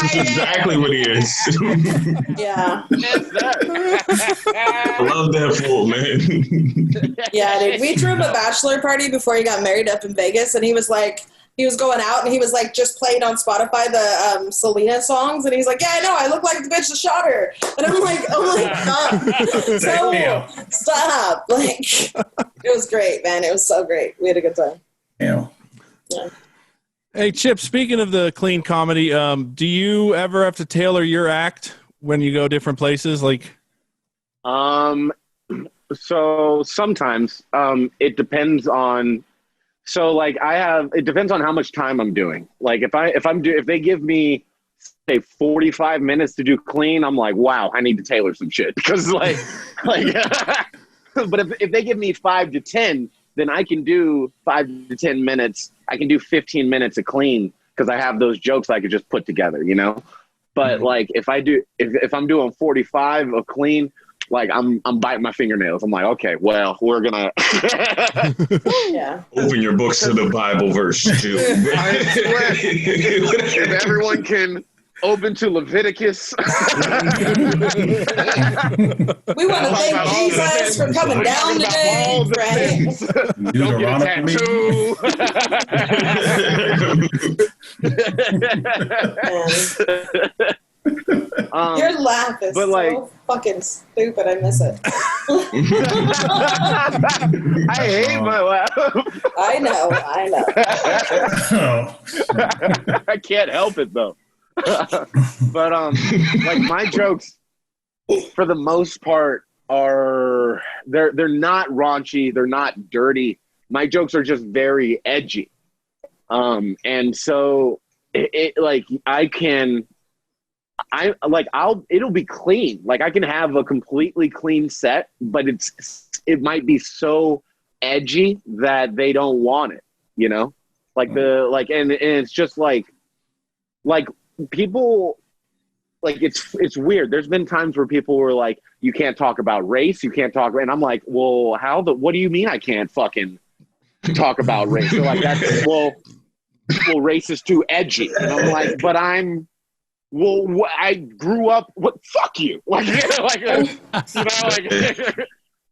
[SPEAKER 7] That's exactly what he is.
[SPEAKER 4] Yeah.
[SPEAKER 7] I love that fool, man.
[SPEAKER 4] Yeah, dude. We threw him a bachelor party before he got married up in Vegas, and he was going out and he was like just playing on Spotify the Selena songs, and he's like, yeah, I know, I look like the bitch that shot her. And I'm like, oh my God. Stop. Like, it was great, man. It was so great. We had a good time.
[SPEAKER 6] Yeah.
[SPEAKER 5] Hey, Chip, speaking of the clean comedy, do you ever have to tailor your act when you go different places? Like,
[SPEAKER 3] so sometimes, it depends on, it depends on how much time I'm doing. Like if they give me say 45 minutes to do clean, I'm like, wow, I need to tailor some shit because but if they give me 5 to 10, then I can do 5 to 10 minutes. I can do 15 minutes of clean because I have those jokes I could just put together, But like if I'm doing 45 of clean, like I'm biting my fingernails. I'm like, okay, well, we're gonna
[SPEAKER 7] open your books to the Bible verse too.
[SPEAKER 3] I swear, if everyone can open to Leviticus.
[SPEAKER 4] We want to thank Jesus for coming down today. Right?
[SPEAKER 3] Don't get a tattoo.
[SPEAKER 4] Your laugh is so fucking stupid. I miss it.
[SPEAKER 3] I hate my laugh.
[SPEAKER 4] I know.
[SPEAKER 3] I can't help it though. But like my jokes, for the most part, are they're not raunchy, they're not dirty. My jokes are just very edgy, and so it'll be clean. Like I can have a completely clean set, but it might be so edgy that they don't want it, you know? And it's just like people, like it's weird. There's been times where people were like, you can't talk about race, you can't talk, and I'm like, well, what do you mean I can't fucking talk about race? They're like, well, race is too edgy. And I'm like, but I grew up, fuck you. Like,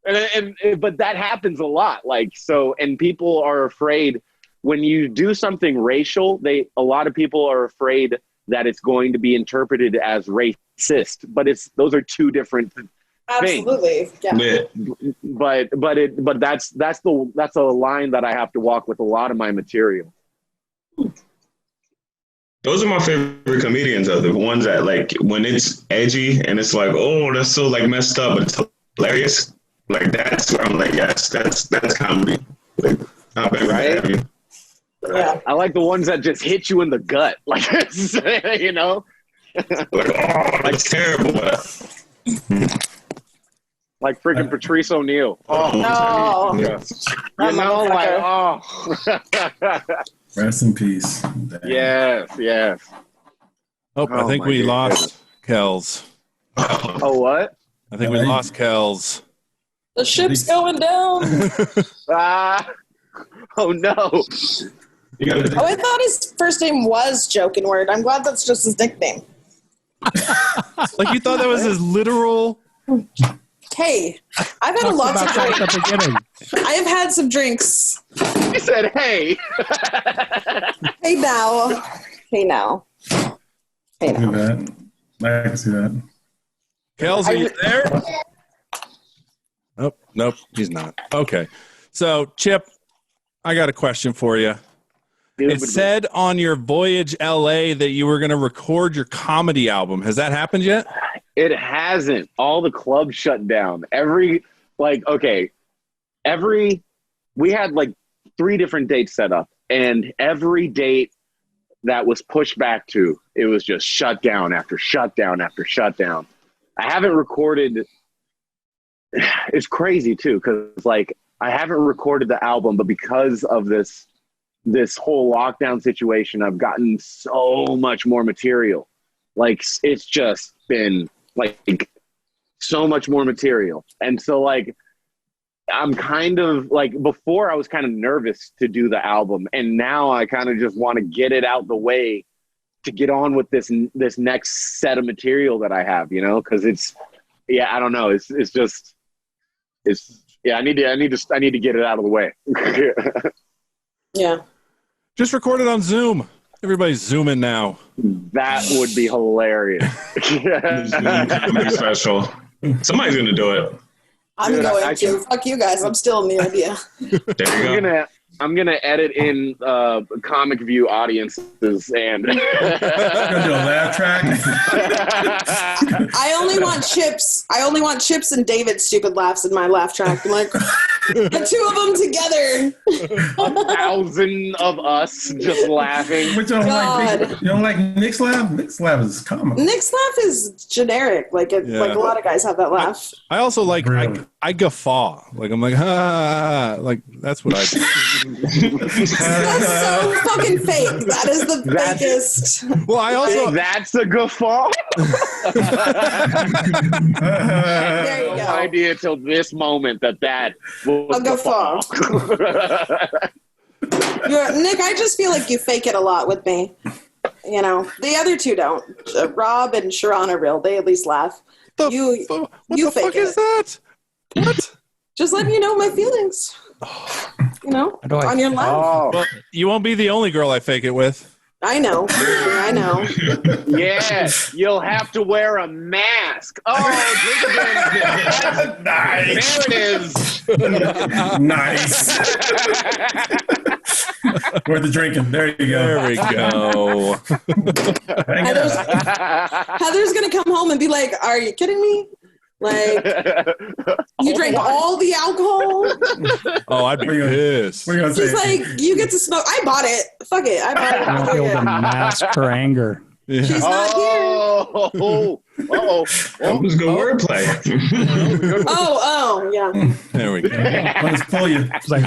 [SPEAKER 3] but that happens a lot. Like, so, and people are afraid when you do something racial, a lot of people are afraid that it's going to be interpreted as racist, but those are two different
[SPEAKER 4] Absolutely.
[SPEAKER 3] things.
[SPEAKER 4] Yeah.
[SPEAKER 3] But that's a line that I have to walk with a lot of my material.
[SPEAKER 7] Those are my favorite comedians, though. The ones that, like, when it's edgy and it's like, oh, that's so like messed up, but it's hilarious. Like, that's where I'm like, yes, that's comedy. Like, right?
[SPEAKER 4] Yeah.
[SPEAKER 3] I like the ones that just hit you in the gut, like, you know,
[SPEAKER 7] like, oh, that's terrible.
[SPEAKER 3] Like freaking Patrice O'Neal. Oh,
[SPEAKER 4] no.
[SPEAKER 3] Yeah. You know, like, oh.
[SPEAKER 6] Rest in peace.
[SPEAKER 3] Yes.
[SPEAKER 5] Oh, I think we lost Kellz.
[SPEAKER 3] Oh, what?
[SPEAKER 5] I think we lost Kellz.
[SPEAKER 4] The ship's going down.
[SPEAKER 3] Oh, no.
[SPEAKER 4] Oh, I thought his first name was Jokenword. I'm glad that's just his nickname.
[SPEAKER 5] Like you thought that was his literal...
[SPEAKER 4] Hey, I've had lots of drinks. I have had some drinks.
[SPEAKER 3] He said, hey.
[SPEAKER 4] Hey now.
[SPEAKER 6] I can see that.
[SPEAKER 5] Kellz, are you there? Nope, he's not. Okay. So, Chip, I got a question for you. It said on your Voyage LA that you were going to record your comedy album. Has that happened yet?
[SPEAKER 3] It hasn't. All the clubs shut down. We had like 3 different dates set up, and every date that was pushed back to, it was just shut down after shutdown after shutdown. I haven't recorded. It's crazy too, because like I haven't recorded the album, but because of this whole lockdown situation, I've gotten so much more material. Like it's just been like so much more material. And so like I'm kind of like, before I was kind of nervous to do the album, and now I kind of just want to get it out the way to get on with this next set of material that I have, you know, because I don't know, I need to get it out of the way.
[SPEAKER 4] Yeah.
[SPEAKER 5] Just record it on Zoom. Everybody's Zooming now.
[SPEAKER 3] That would be hilarious.
[SPEAKER 7] Comedy special. Somebody's gonna do it.
[SPEAKER 4] I'm going to. Fuck you guys. I'm still in the idea.
[SPEAKER 7] There you go.
[SPEAKER 3] I'm gonna edit in comic view audiences and
[SPEAKER 6] Gonna do a laugh track.
[SPEAKER 4] I only want Chips and David's stupid laughs in my laugh track. I'm like, the 2 of them together.
[SPEAKER 3] 1,000 of us just laughing.
[SPEAKER 6] But you don't like Nick's laugh? Nick's laugh is comical.
[SPEAKER 4] Nick's laugh is generic. Like a lot of guys have that laugh.
[SPEAKER 5] I also like,
[SPEAKER 6] Really?
[SPEAKER 5] I guffaw. Like, I'm like, like, that's what I do.
[SPEAKER 4] That's so fucking fake. That is the fakest.
[SPEAKER 5] Well, I also...
[SPEAKER 3] That's a guffaw?
[SPEAKER 4] There you go.
[SPEAKER 3] No idea till this moment that was
[SPEAKER 4] A guffaw. Nick, I just feel like you fake it a lot with me. You know, the other 2 don't. Rob and CharRon are real. They at least laugh.
[SPEAKER 5] What
[SPEAKER 4] You
[SPEAKER 5] the
[SPEAKER 4] fake
[SPEAKER 5] fuck
[SPEAKER 4] it.
[SPEAKER 5] is that? What?
[SPEAKER 4] Just letting you know my feelings. You know, on your laugh.
[SPEAKER 3] Oh,
[SPEAKER 5] Well, you won't be the only girl I fake it with.
[SPEAKER 4] I know.
[SPEAKER 3] yeah. You'll have to wear a mask. Oh, drink again.
[SPEAKER 6] Nice.
[SPEAKER 3] There it is.
[SPEAKER 6] Nice. Worth the drinking. There you go.
[SPEAKER 5] There we go.
[SPEAKER 4] Heather's gonna come home and be like, "Are you kidding me? Like, you drank all the alcohol?"
[SPEAKER 5] Oh, I'd be pissed.
[SPEAKER 6] We're gonna
[SPEAKER 4] She's
[SPEAKER 6] say,
[SPEAKER 4] like, "You get to smoke." I bought it. Fuck it. I bought it.
[SPEAKER 8] I feel the
[SPEAKER 4] Fuck it.
[SPEAKER 8] mask her anger.
[SPEAKER 4] She's not here.
[SPEAKER 7] That was good wordplay.
[SPEAKER 4] Oh, yeah.
[SPEAKER 5] There we go.
[SPEAKER 6] I'll just pull you.
[SPEAKER 8] It's like,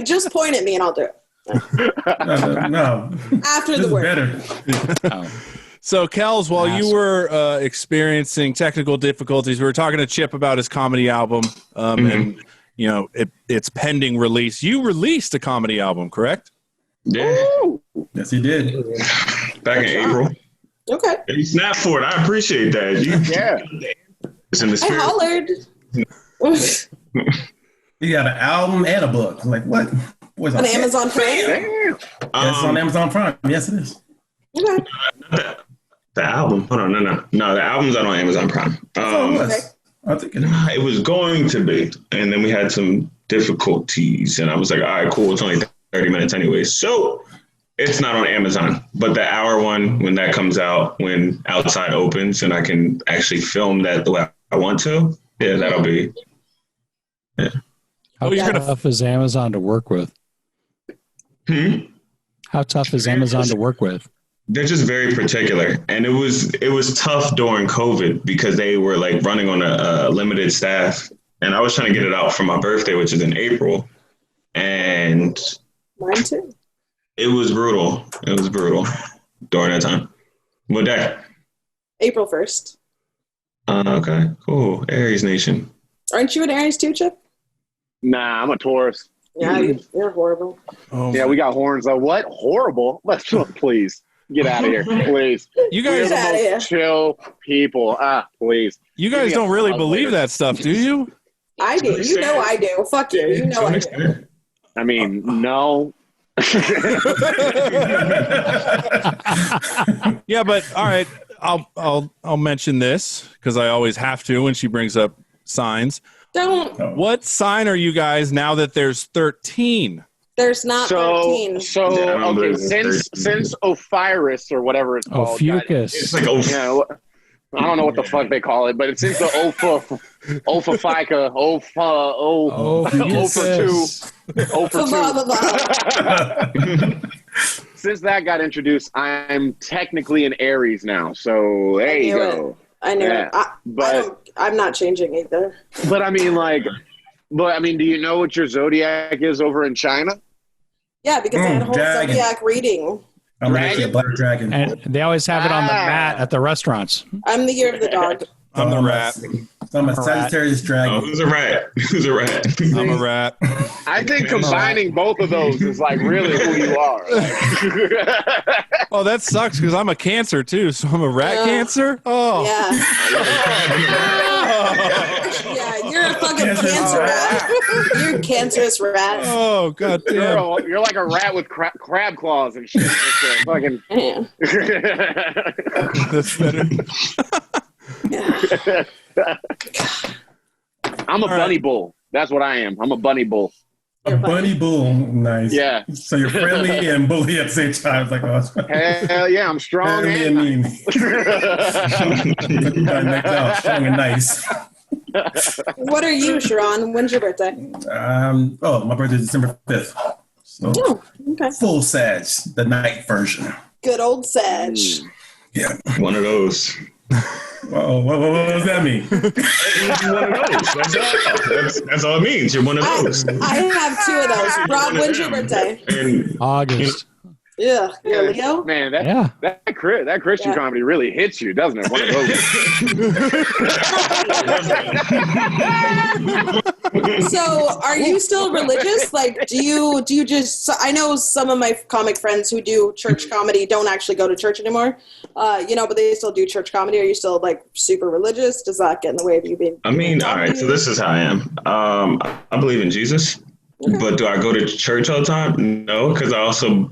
[SPEAKER 4] Just point at me and I'll do it.
[SPEAKER 6] No.
[SPEAKER 4] After
[SPEAKER 6] This
[SPEAKER 4] the
[SPEAKER 6] is
[SPEAKER 4] word.
[SPEAKER 6] better.
[SPEAKER 5] So, Kellz, while you were experiencing technical difficulties, we were talking to Chip about his comedy album, and it's pending release. You released a comedy album, correct?
[SPEAKER 7] Yeah.
[SPEAKER 6] Yes, he did.
[SPEAKER 7] Back in April.
[SPEAKER 4] Okay.
[SPEAKER 7] You snapped for it. I appreciate that. It's in the
[SPEAKER 4] I
[SPEAKER 7] spirit.
[SPEAKER 4] hollered.
[SPEAKER 6] He got an album and a book. I'm like, what? Boy's
[SPEAKER 4] On Amazon Prime?
[SPEAKER 6] It's on Amazon Prime. Yes, it is.
[SPEAKER 4] Okay.
[SPEAKER 7] The album. Hold on, no. The album's not on Amazon Prime.
[SPEAKER 4] Okay.
[SPEAKER 6] I think
[SPEAKER 7] It was going to be, and then we had some difficulties, and I was like, all right, cool. It's only 30 minutes anyway, so it's not on Amazon. But the hour one, when that comes out, when Outside opens, and I can actually film that the way I want to, yeah, that'll be. Yeah.
[SPEAKER 8] how tough is Amazon to work with? How tough is Amazon to work with?
[SPEAKER 7] They're just very particular, and it was tough during COVID because they were like running on a limited staff, and I was trying to get it out for my birthday, which is in April, and
[SPEAKER 4] Mine too.
[SPEAKER 7] it was brutal. It was brutal during that time. What day?
[SPEAKER 4] April 1st.
[SPEAKER 7] Okay, cool. Aries Nation.
[SPEAKER 4] Aren't you an Aries too, Chip?
[SPEAKER 3] Nah, I'm a Taurus.
[SPEAKER 4] Yeah, you're horrible.
[SPEAKER 5] Oh,
[SPEAKER 3] Yeah, we got horns. What? Horrible? Let's please get out of here, please.
[SPEAKER 5] you
[SPEAKER 3] We're
[SPEAKER 5] guys,
[SPEAKER 3] the
[SPEAKER 4] outta here.
[SPEAKER 3] most chill people. Please.
[SPEAKER 5] you guys don't really believe that stuff, do you?
[SPEAKER 4] I do. You know I do. Fuck you. You know I do.
[SPEAKER 3] I mean, no.
[SPEAKER 5] Yeah, but all right, I'll mention this because I always have to when she brings up signs.
[SPEAKER 4] Don't.
[SPEAKER 5] What sign are you guys now that there's 13?
[SPEAKER 4] There's not 13.
[SPEAKER 3] Okay, since Ophiris or whatever it's called.
[SPEAKER 8] Ophiuchus.
[SPEAKER 7] It's like
[SPEAKER 3] I don't know what the fuck they call it, but it's since the Opha FICA, Opha 2. Since that got introduced, I'm technically an Aries now. So there you go.
[SPEAKER 4] I knew it. I'm not changing either.
[SPEAKER 3] But I mean, do you know what your zodiac is over in China?
[SPEAKER 4] Yeah, because I had a whole
[SPEAKER 6] dragon.
[SPEAKER 4] zodiac reading.
[SPEAKER 6] I'm actually a black dragon.
[SPEAKER 8] And they always have it on the mat at the restaurants.
[SPEAKER 4] I'm the year of the dog.
[SPEAKER 5] I'm the rat.
[SPEAKER 6] So I'm a Sagittarius dragon.
[SPEAKER 7] Oh, who's a rat? Who's a rat?
[SPEAKER 5] I'm a rat.
[SPEAKER 3] I think combining both of those is like really who you are.
[SPEAKER 5] Oh, that sucks because I'm a Cancer too, so I'm a rat Cancer. Oh,
[SPEAKER 4] Yeah, you're a fucking cancer rat. You're a cancerous rat.
[SPEAKER 5] Oh, god damn.
[SPEAKER 3] You're like a rat with crab claws and shit. It's fucking.
[SPEAKER 5] That's better.
[SPEAKER 3] I'm a bunny bull. That's what I am. I'm a bunny bull.
[SPEAKER 6] A bunny bull. Nice.
[SPEAKER 3] Yeah.
[SPEAKER 6] So you're friendly and bully at the same time. It's like,
[SPEAKER 3] Hell yeah, I'm strong
[SPEAKER 6] friendly
[SPEAKER 3] and
[SPEAKER 6] and
[SPEAKER 3] nice.
[SPEAKER 6] mean. Strong and nice.
[SPEAKER 4] What are you, CharRon? When's your birthday?
[SPEAKER 6] My birthday is December 5th. So
[SPEAKER 4] Okay.
[SPEAKER 6] full Sag, the night version.
[SPEAKER 4] Good old Sag.
[SPEAKER 6] Yeah.
[SPEAKER 7] One of those.
[SPEAKER 6] Oh, what does that mean?
[SPEAKER 7] One of those. That's all it means. You're one of those.
[SPEAKER 4] I have two of those. Rob, when's your birthday?
[SPEAKER 7] And
[SPEAKER 8] August.
[SPEAKER 4] Yeah, you're Leo?
[SPEAKER 3] Man,
[SPEAKER 8] Yeah.
[SPEAKER 3] that Christian comedy really hits you, doesn't it? One of those.
[SPEAKER 4] So, are you still religious? Like, do you just? I know some of my comic friends who do church comedy don't actually go to church anymore. But they still do church comedy. Are you still like super religious? Does that get in the way of you being?
[SPEAKER 7] I mean, all right. So this is how I am. I believe in Jesus, but do I go to church all the time? No, because I also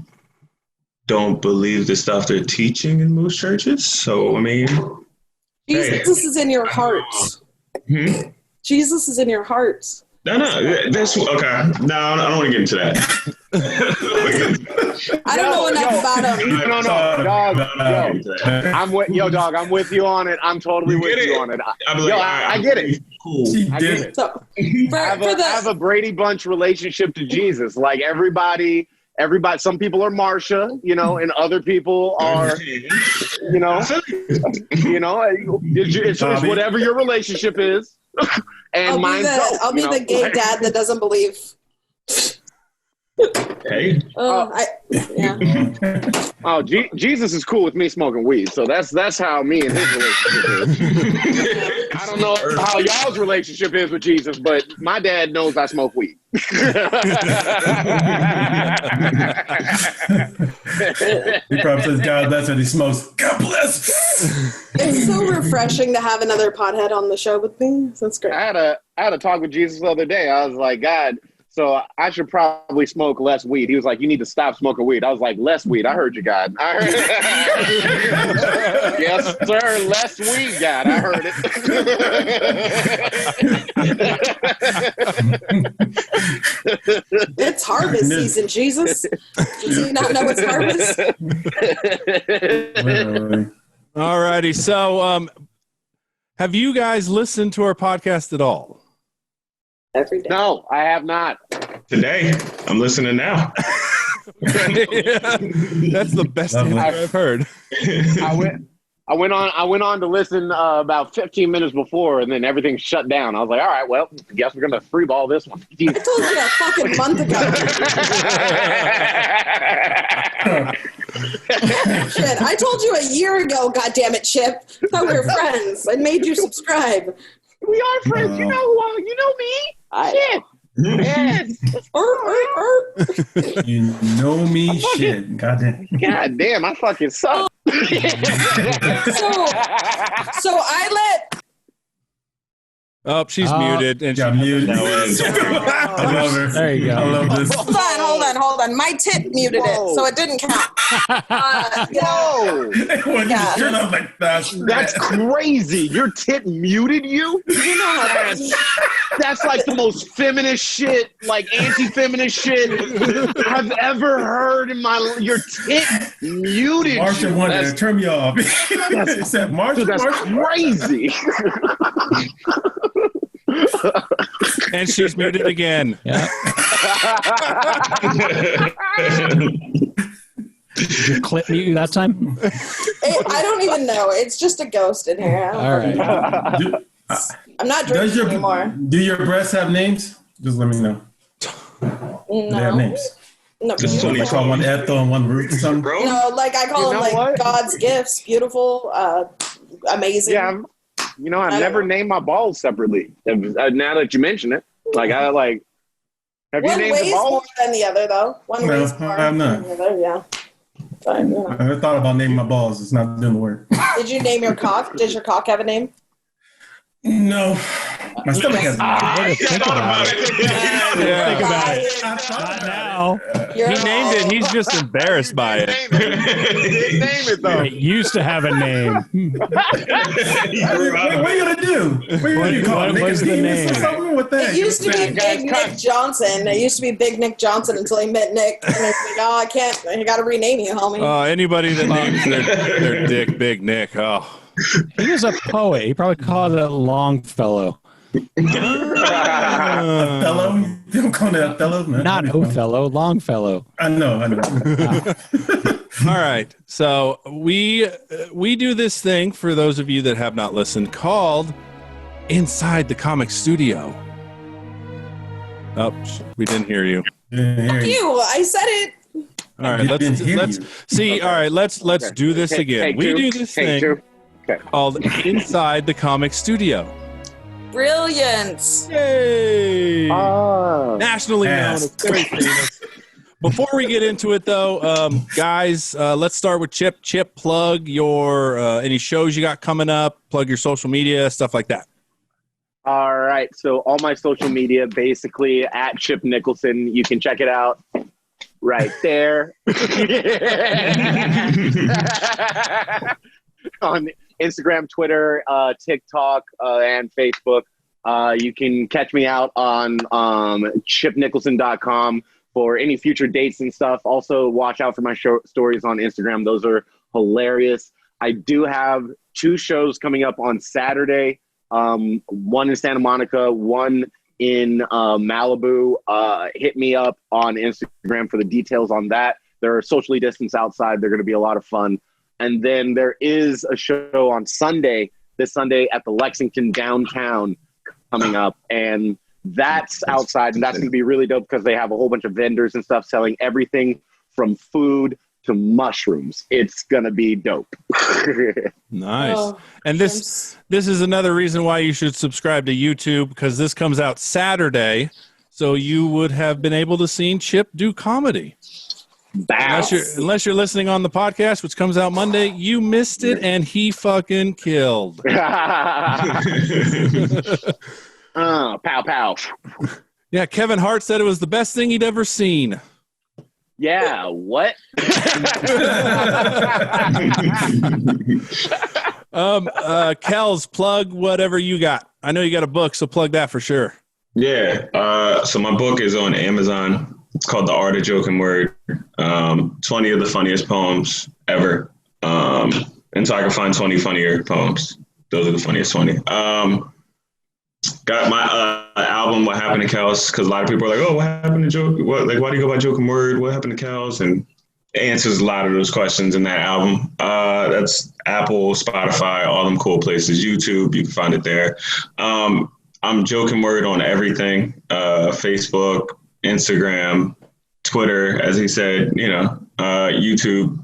[SPEAKER 7] don't believe the stuff they're teaching in most churches. So I mean,
[SPEAKER 4] Jesus is in your heart. Jesus is in your heart.
[SPEAKER 7] No. This okay. No, I don't want to get into that.
[SPEAKER 4] I don't know enough about him.
[SPEAKER 3] No, dog. Dog. I'm with you on it. I'm totally with you on it. I get it.
[SPEAKER 7] Cool.
[SPEAKER 3] I get it.
[SPEAKER 4] So,
[SPEAKER 3] I have a Brady Bunch relationship to Jesus. Like everybody. Some people are Marsha, and other people are, it's whatever your relationship is. And
[SPEAKER 4] I'll be the gay dad that doesn't believe.
[SPEAKER 7] Hey.
[SPEAKER 3] Jesus is cool with me smoking weed, so that's how me and his relationship is. I don't know how y'all's relationship is with Jesus, but my dad knows I smoke weed.
[SPEAKER 6] He probably says, "God bless," and he smokes. God bless.
[SPEAKER 4] It's so refreshing to have another pothead on the show with me. That's great.
[SPEAKER 3] I had a talk with Jesus the other day. I was like, God, so I should probably smoke less weed. He was like, you need to stop smoking weed. I was like, less weed. I heard you, God. I heard it. Yes, sir. Less weed, God. I heard
[SPEAKER 4] it. It's harvest season, Jesus. Do you not know it's harvest?
[SPEAKER 5] All righty. So, have you guys listened to our podcast at all?
[SPEAKER 4] Every day.
[SPEAKER 3] No, I have not.
[SPEAKER 7] Today, I'm listening now.
[SPEAKER 5] That's the best answer I've heard.
[SPEAKER 3] I went on to listen about 15 minutes before, and then everything shut down. I was like, all right, well, I guess we're gonna free ball this one.
[SPEAKER 4] I told you a fucking month ago. Shit, I told you a year ago. God damn it, Chip. I thought we were friends. I made you subscribe.
[SPEAKER 3] We are friends. You know me. Shit. Yes.
[SPEAKER 6] You know me. Shit. God
[SPEAKER 3] damn, I fucking suck.
[SPEAKER 4] So I let.
[SPEAKER 5] Oh, she's muted. And
[SPEAKER 6] got muted. I love her.
[SPEAKER 8] There you go.
[SPEAKER 6] I love this.
[SPEAKER 4] Hold on. My tit muted it, so it didn't count.
[SPEAKER 3] Whoa. That's crazy. Your tit muted you? That's like the most feminist shit, like anti-feminist shit I've ever heard in my life. Your tit muted
[SPEAKER 6] Marsha
[SPEAKER 3] you.
[SPEAKER 6] wanted to turn me off. Said, Marsha,
[SPEAKER 3] that's crazy.
[SPEAKER 5] And she's muted again.
[SPEAKER 8] Yeah. Did your clip mute you that time?
[SPEAKER 4] I don't even know. It's just a ghost in here.
[SPEAKER 8] All right.
[SPEAKER 4] I'm not drinking anymore.
[SPEAKER 6] Do your breasts have names? Just let me know.
[SPEAKER 4] No.
[SPEAKER 6] They have names.
[SPEAKER 4] No.
[SPEAKER 6] I call one Ethel and one Ruth or something.
[SPEAKER 4] No, like I call them like God's gifts. Beautiful, amazing.
[SPEAKER 3] Yeah, I've never named my balls separately. Now that you mention it, have
[SPEAKER 4] one
[SPEAKER 3] you named
[SPEAKER 4] weighs
[SPEAKER 3] the balls?
[SPEAKER 4] more than the other, though. One weighs more
[SPEAKER 6] I'm not.
[SPEAKER 4] than the other, yeah. But,
[SPEAKER 6] I never thought about naming my balls. It's not doing the work.
[SPEAKER 4] Did you name your cock? Does your cock have a name?
[SPEAKER 6] No. My stomach has a name.
[SPEAKER 8] Think about it. Think about it. Not now.
[SPEAKER 5] He named it. He's just embarrassed by it.
[SPEAKER 3] He didn't name it, though.
[SPEAKER 8] It used to have a name.
[SPEAKER 6] What are you gonna do?
[SPEAKER 8] What was the name?
[SPEAKER 6] With that?
[SPEAKER 4] It used to be Big Nick Johnson. It used to be Big Nick Johnson until he met Nick. And he's like, I can't. I got to rename you, homie.
[SPEAKER 5] Anybody that names their dick Big Nick. Oh.
[SPEAKER 8] He was a poet. He probably called it Longfellow.
[SPEAKER 6] Othello? You don't call it Othello? Man.
[SPEAKER 8] Not Othello, Longfellow.
[SPEAKER 6] I know.
[SPEAKER 5] All right. So we do this thing, for those of you that have not listened, called Inside the Comic Studio. Oh, we didn't hear you.
[SPEAKER 4] Fuck you. I said it.
[SPEAKER 5] All right. Let's see. All right. Let's do this again. We do this thing called Inside the Comic Studio.
[SPEAKER 4] Brilliant.
[SPEAKER 5] Yay! Nationally known. It's very famous. Before we get into it, though, guys, let's start with Chip. Chip, plug your any shows you got coming up. Plug your social media, stuff like that.
[SPEAKER 3] All right. So all my social media, basically at Chip Nicholson. You can check it out right there. On Instagram, Twitter, TikTok, and Facebook. You can catch me out on chipnicholson.com for any future dates and stuff. Also, watch out for my stories on Instagram. Those are hilarious. I do have 2 shows coming up on Saturday. One in Santa Monica, one in Malibu. Hit me up on Instagram for the details on that. They're socially distanced outside. They're going to be a lot of fun. And then there is a show on Sunday, this Sunday at the Lexington downtown coming up. And that's outside. And that's going to be really dope because they have a whole bunch of vendors and stuff selling everything from food to mushrooms. It's going to be dope.
[SPEAKER 5] Nice.
[SPEAKER 4] Oh,
[SPEAKER 5] And this is another reason why you should subscribe to YouTube, because this comes out Saturday. So you would have been able to see Chip do comedy. Unless you're listening on the podcast, which comes out Monday, you missed it, and he fucking killed.
[SPEAKER 3] Pow, pow.
[SPEAKER 5] Yeah, Kevin Hart said it was the best thing he'd ever seen.
[SPEAKER 3] Yeah, what?
[SPEAKER 5] Kellz, plug whatever you got. I know you got a book, so plug that for sure.
[SPEAKER 7] Yeah. So my book is on Amazon. It's called The Art of Jokenword. 20 of the funniest poems ever. And so I can find 20 funnier poems. Those are the funniest 20. Got my album, What Happened to Kellz? Because a lot of people are like, oh, what happened to Joke? Why do you go by Jokenword? What happened to Kellz? And it answers a lot of those questions in that album. That's Apple, Spotify, all them cool places. YouTube, you can find it there. I'm Jokenword on everything. Facebook, Instagram, Twitter, as he said, YouTube.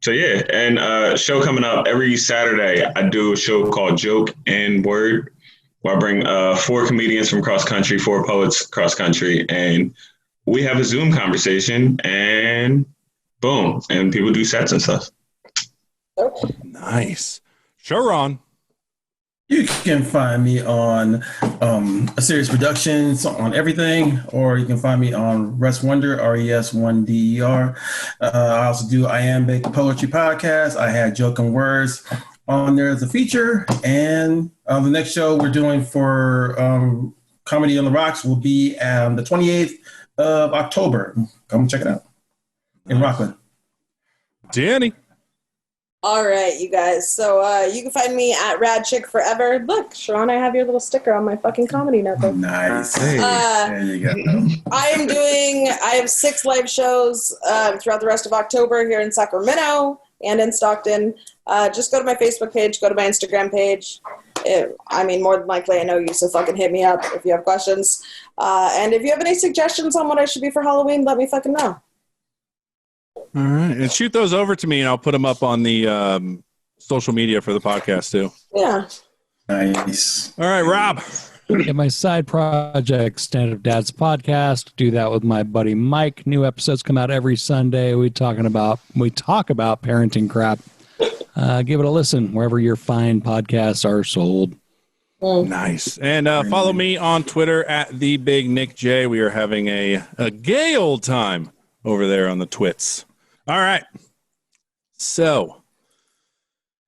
[SPEAKER 7] So yeah, and show coming up every Saturday. I do a show called Joke and Word, where I bring 4 comedians from cross country, 4 poets cross country, and we have a Zoom conversation, and boom, and people do sets and stuff.
[SPEAKER 5] Nice. CharRon.
[SPEAKER 6] You can find me on A Serious Productions on everything, or you can find me on Res Wonder, RES1DER. I also do Iambic Poetry Podcast. I had Joking Words on there as a feature. And the next show we're doing for Comedy on the Rocks will be the 28th of October. Come check it out in Rockland.
[SPEAKER 5] Danny.
[SPEAKER 4] All right, you guys. So you can find me at Rad Chick Forever. Look, Sharon, I have your little sticker on my fucking comedy notebook.
[SPEAKER 6] Nice. There you go.
[SPEAKER 4] I have 6 live shows throughout the rest of October here in Sacramento and in Stockton. Just go to my Facebook page, go to my Instagram page. More than likely I know you, so fucking hit me up if you have questions. And if you have any suggestions on what I should be for Halloween, let me fucking know.
[SPEAKER 5] All right. And shoot those over to me, and I'll put them up on the social media for the podcast, too.
[SPEAKER 4] Yeah.
[SPEAKER 6] Nice.
[SPEAKER 5] All right, Rob.
[SPEAKER 8] Get my side project, Stand Up Dad's podcast. Do that with my buddy Mike. New episodes come out every Sunday. We talk about parenting crap. Give it a listen wherever your fine podcasts are sold.
[SPEAKER 5] Nice. And follow me on Twitter at @TheBigNickJ. We are having a gay old time over there on the twits. All right. So,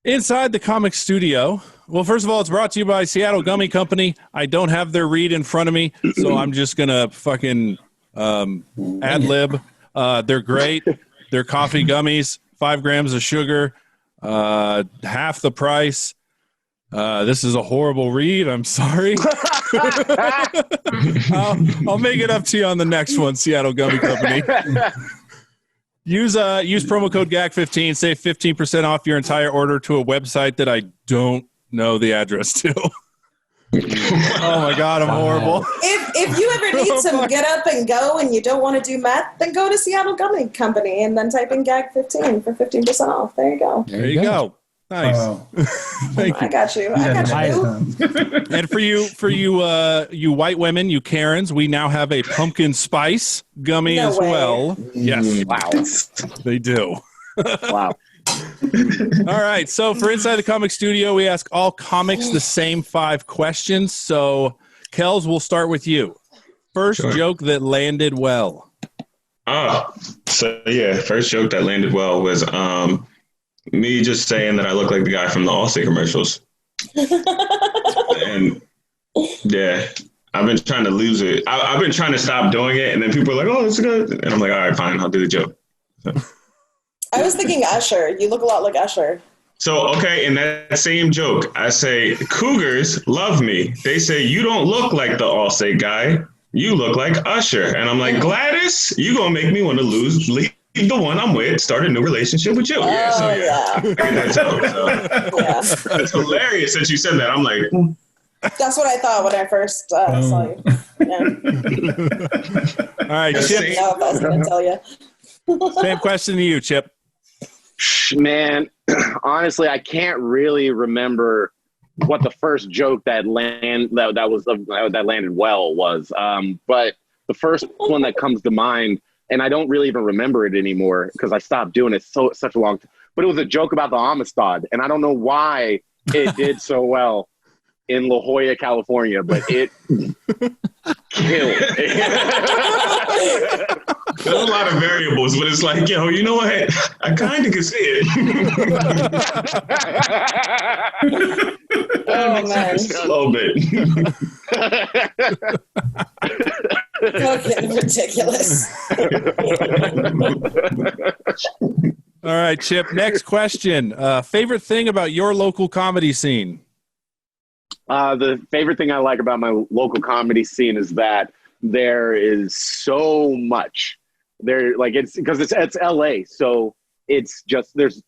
[SPEAKER 5] inside the comic studio. Well, first of all, it's brought to you by Seattle Gummy Company. I don't have their read in front of me, so I'm just going to fucking ad-lib. They're great. They're coffee gummies, 5 grams of sugar, half the price. This is a horrible read. I'm sorry. I'll make it up to you on the next one, Seattle Gummy Company. Use promo code GAG15. Save 15% off your entire order to a website that I don't know the address to. Oh my God, I'm horrible.
[SPEAKER 4] If you ever need some get up and go and you don't want to do math, then go to Seattle Gummy Company and then type in GAG15 for 15% off. There you go.
[SPEAKER 5] There you go. Nice. Thank you.
[SPEAKER 4] I got you.
[SPEAKER 5] And for you white women, you Karens, we now have a pumpkin spice gummy as well. Yes.
[SPEAKER 3] Wow.
[SPEAKER 5] They do.
[SPEAKER 3] Wow.
[SPEAKER 5] All right. So for Inside the Comic Studio, we ask all comics the same 5 questions. So, Kellz, we'll start with you. First joke that landed well.
[SPEAKER 7] First joke that landed well was me just saying that I look like the guy from the Allstate commercials. And Yeah. I've been trying to lose it. I've been trying to stop doing it, and then people are like, "Oh, it's good," and I'm like, "All right, fine, I'll do the joke." So.
[SPEAKER 4] I was thinking Usher. You look a lot like Usher.
[SPEAKER 7] So, okay, in that same joke, I say, Cougars love me. They say, you don't look like the Allstate guy. You look like Usher. And I'm like, Gladys, you going to make me want to leave the one I'm with, start a new relationship with you. Yeah, so yeah. It's hilarious that you said that. I'm like,
[SPEAKER 4] that's what I thought when I first saw you. Yeah.
[SPEAKER 5] All right, Chip.
[SPEAKER 4] I was going to tell you.
[SPEAKER 5] Same question to you, Chip.
[SPEAKER 3] Man, honestly, I can't really remember what the first joke that landed well was. But the first one that comes to mind, and I don't really even remember it anymore because I stopped doing it such a long time. But it was a joke about the Amistad, and I don't know why it did so well in La Jolla, California, but it killed.
[SPEAKER 7] There's a lot of variables, but it's like, yo, you know what? I kind of can see it.
[SPEAKER 4] Oh, man.
[SPEAKER 7] Just a little bit.
[SPEAKER 4] Fucking ridiculous.
[SPEAKER 5] All right, Chip, next question. Favorite thing about your local comedy scene?
[SPEAKER 3] The favorite thing I like about my local comedy scene is that there is so much there. Like it's because it's LA, so it's just there's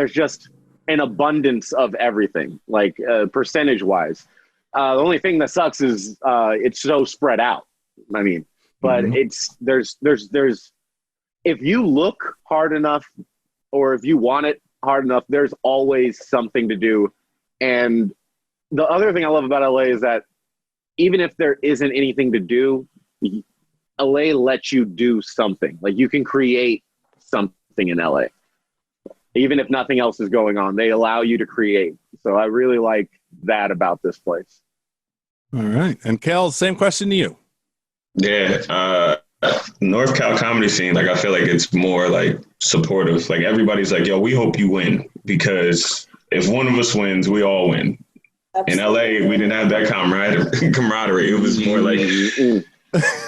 [SPEAKER 3] just an abundance of everything. Like percentage wise, the only thing that sucks is it's so spread out. I mean, but there's if you look hard enough, or if you want it hard enough, there's always something to do. And the other thing I love about LA is that even if there isn't anything to do, LA lets you do something. Like you can create something in LA. Even if nothing else is going on, they allow you to create. So I really like that about this place.
[SPEAKER 5] All right. And Kellz, same question to you.
[SPEAKER 7] Yeah. North Cal comedy scene, like I feel like it's more like supportive. Like everybody's like, yo, we hope you win, because if one of us wins, we all win. Absolutely. In LA, we didn't have that camaraderie. It was more like,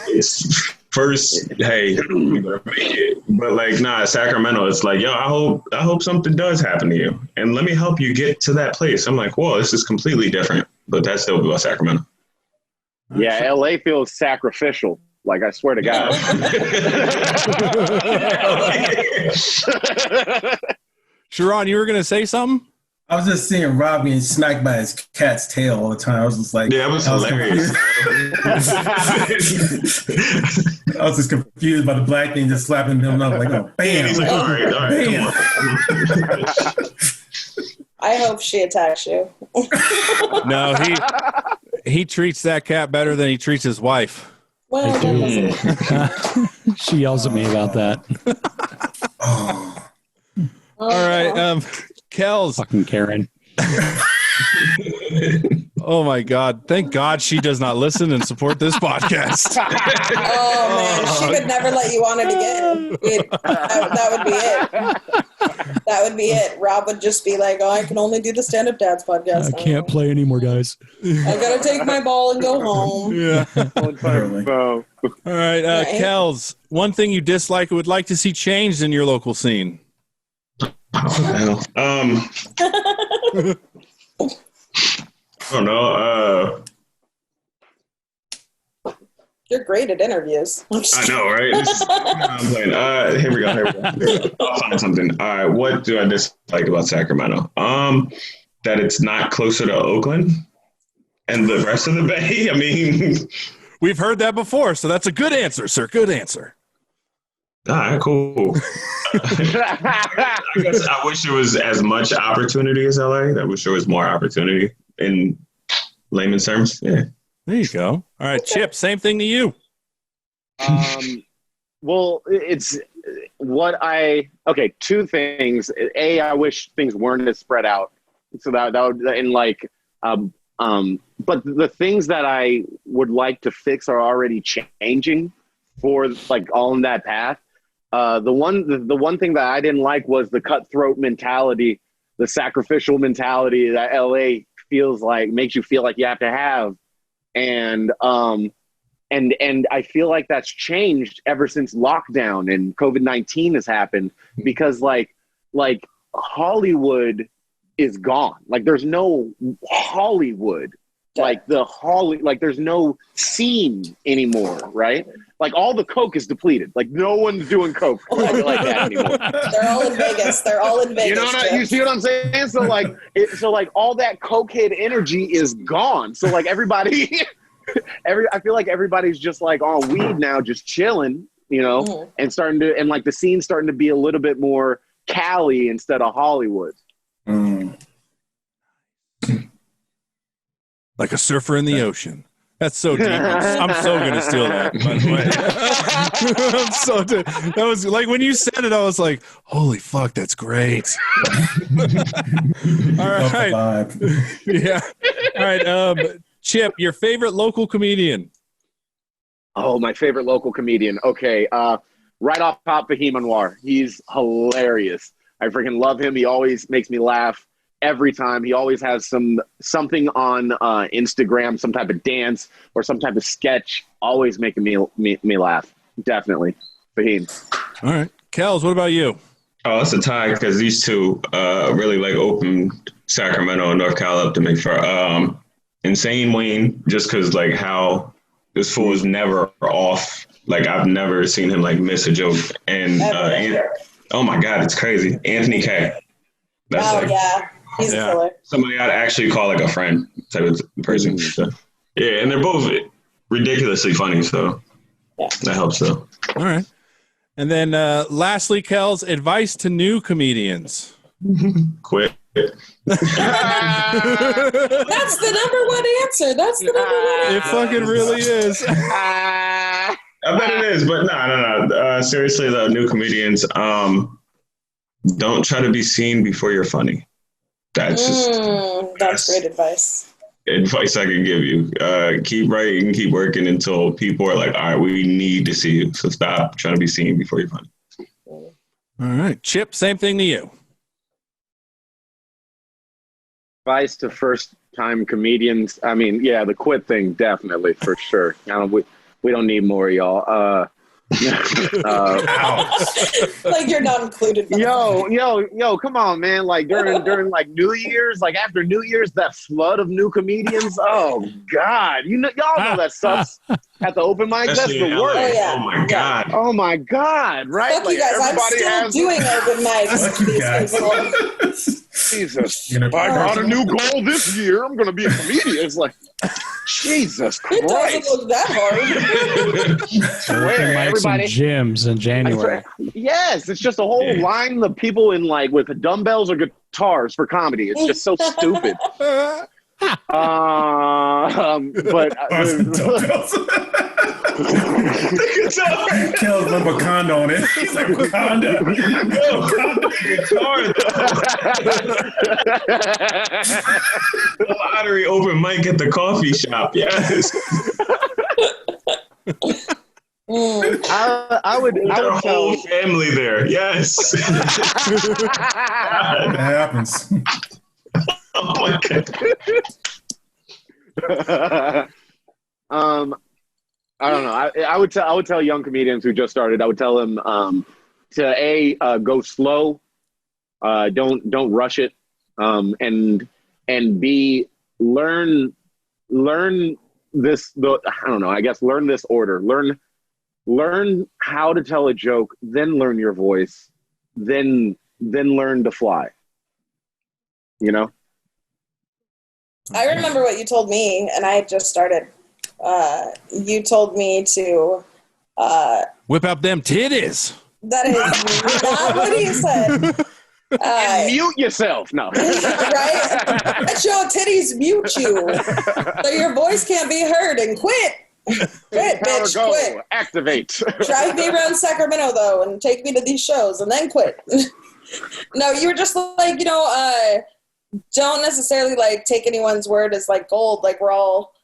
[SPEAKER 7] it's first, hey, we gonna make it. But like, nah, Sacramento, it's like, yo, I hope something does happen to you, and let me help you get to that place. I'm like, whoa, this is completely different, but that's still about Sacramento.
[SPEAKER 3] Yeah, LA feels sacrificial. Like, I swear to God.
[SPEAKER 5] CharRon, you were going to say something?
[SPEAKER 6] I was just seeing Rob being smacked by his cat's tail all the time. I was just like,
[SPEAKER 7] yeah, it was hilarious.
[SPEAKER 6] I was just confused by the black thing just slapping him up. Like, oh, bam.
[SPEAKER 7] He's like, all right,
[SPEAKER 6] bam.
[SPEAKER 4] I hope she attacks you.
[SPEAKER 5] No, he treats that cat better than he treats his wife.
[SPEAKER 4] Well,
[SPEAKER 8] she yells at me about that.
[SPEAKER 5] All right, Kellz.
[SPEAKER 8] Fucking Karen.
[SPEAKER 5] Oh my God! Thank God she does not listen and support this podcast.
[SPEAKER 4] Oh man, she would never let you on it again. That would be it. That would be it. Rob would just be like, "Oh, I can only do the Stand Up Dads podcast.
[SPEAKER 8] I can't play anymore, guys.
[SPEAKER 4] I gotta take my ball and go home."
[SPEAKER 5] Yeah.
[SPEAKER 6] Literally.
[SPEAKER 5] All right, Kellz. One thing you dislike or would like to see changed in your local scene?
[SPEAKER 7] I don't know.
[SPEAKER 4] You're great at interviews.
[SPEAKER 7] I know, right? I'm playing. Here we go. I'll find something. All right. What do I dislike about Sacramento? That it's not closer to Oakland and the rest of the Bay. I mean,
[SPEAKER 5] we've heard that before, so that's a good answer, sir. Good answer.
[SPEAKER 7] All right, cool. I guess I wish there was as much opportunity as LA. I wish there was more opportunity in layman's terms. Yeah.
[SPEAKER 5] There you go. All right, Chip, same thing to you.
[SPEAKER 3] Well, it's okay, two things. A, I wish things weren't as spread out. So that would, and like, but the things that I would like to fix are already changing for like on that path. The one thing that I didn't like was the cutthroat mentality, the sacrificial mentality that LA makes you feel like you have to have. And I feel like that's changed ever since lockdown and COVID-19 has happened, because like Hollywood is gone. Like there's no Hollywood, like there's no scene anymore, right? Like all the coke is depleted. Like no one's doing coke like that anymore.
[SPEAKER 4] They're all in Vegas. They're all in Vegas.
[SPEAKER 3] You know you see what I'm saying? So like all that cokehead energy is gone. So like everybody, I feel like everybody's just like on weed now, just chilling, you know, and like the scene's starting to be a little bit more Cali instead of Hollywood.
[SPEAKER 5] Like a surfer in the ocean. That's so deep. I'm so gonna steal that, by the way. I'm so that was like when you said it, I was like, holy fuck, that's great. All right. Yeah. All right. Chip, your favorite local comedian.
[SPEAKER 3] Oh, my favorite local comedian. Okay. Right off top, Fahim Anwar. He's hilarious. I freaking love him. He always makes me laugh every time. He always has something on Instagram, some type of dance or some type of sketch, always making me laugh. Definitely. Fahim.
[SPEAKER 5] All right. Kellz, what about you?
[SPEAKER 7] Oh, it's a tie because these two really like opened Sacramento and North Cal up to me for Insane Wayne, just because like how this fool is never off. Like I've never seen him like miss a joke. And oh my God, it's crazy. Anthony K. That's
[SPEAKER 4] yeah. He's a killer.
[SPEAKER 7] Somebody I'd actually call like a friend type of person. So, yeah, and they're both ridiculously funny, so that helps though.
[SPEAKER 5] All right. And then lastly, Kellz, advice to new comedians.
[SPEAKER 7] Quit.
[SPEAKER 4] That's the number one answer. That's the number one answer.
[SPEAKER 5] It fucking really is.
[SPEAKER 7] I bet it is, but no. Seriously though, new comedians, don't try to be seen before you're funny. That's great advice. Advice I can give you. Keep writing, keep working until people are like, all right, we need to see you. So stop trying to be seen before you're funny.
[SPEAKER 5] All right. Chip, same thing to you.
[SPEAKER 3] Advice to first-time comedians. I mean, yeah, the quit thing, definitely, for sure. We don't need more of y'all.
[SPEAKER 4] Like you're not included.
[SPEAKER 3] Yo, come on, man. Like during like New Year's, like after New Year's, that flood of new comedians. Oh God, y'all know that sucks at the open mic. That's the worst.
[SPEAKER 4] Oh, yeah.
[SPEAKER 7] Oh my God.
[SPEAKER 3] Oh my God. Right?
[SPEAKER 4] Fuck you guys. I'm still doing open mics.
[SPEAKER 3] Jesus. If I got a new goal this year, I'm gonna be a comedian. It's like Jesus Christ.
[SPEAKER 4] It doesn't look that hard.
[SPEAKER 8] Open mics and gyms in January.
[SPEAKER 3] Yes, it's just a whole line of people in like with dumbbells or guitars for comedy. It's just so stupid. But
[SPEAKER 6] Kellz went Wakanda on it. He's like Wakanda.
[SPEAKER 7] Lottery open mic at the coffee shop. Yes.
[SPEAKER 3] I would
[SPEAKER 7] whole
[SPEAKER 3] tell
[SPEAKER 7] family there. Yes.
[SPEAKER 6] That happens.
[SPEAKER 7] Oh my God.
[SPEAKER 3] I don't know. I would tell young comedians who just started. I would tell them to go slow, don't rush it, and B, learn this. I don't know. I guess learn this order. Learn how to tell a joke, then learn your voice, then learn to fly. You know.
[SPEAKER 4] I remember what you told me, and I had just started. You told me to
[SPEAKER 5] whip out them titties.
[SPEAKER 4] That is not what he said.
[SPEAKER 3] And mute yourself. No.
[SPEAKER 4] Right? Let your titties mute you so your voice can't be heard, and quit. Quit, bitch,
[SPEAKER 3] Go.
[SPEAKER 4] quit.
[SPEAKER 3] Activate.
[SPEAKER 4] Drive me around Sacramento, though, and take me to these shows, and then quit. No, you were just like, don't necessarily like take anyone's word as like gold. Like we're all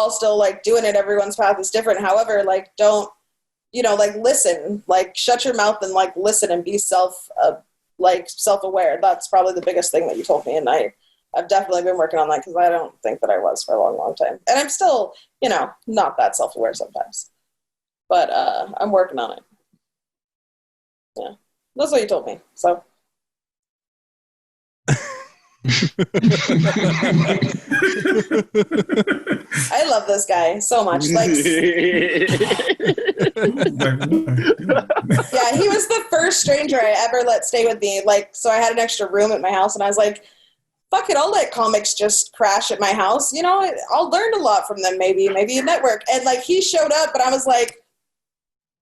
[SPEAKER 4] still like doing it. Everyone's path is different. However, like don't, like listen, like shut your mouth and like listen and be self-aware. That's probably the biggest thing that you told me. And I I've definitely been working on that because I don't think that I was for a long, long time. And I'm still, not that self-aware sometimes. But I'm working on it. Yeah. That's what you told me. So. I love this guy so much. Like, yeah, he was the first stranger I ever let stay with me. Like, so I had an extra room at my house, and I was like, fuck it, I'll let comics just crash at my house. I'll learn a lot from them, maybe a network. And like, he showed up, and I was like,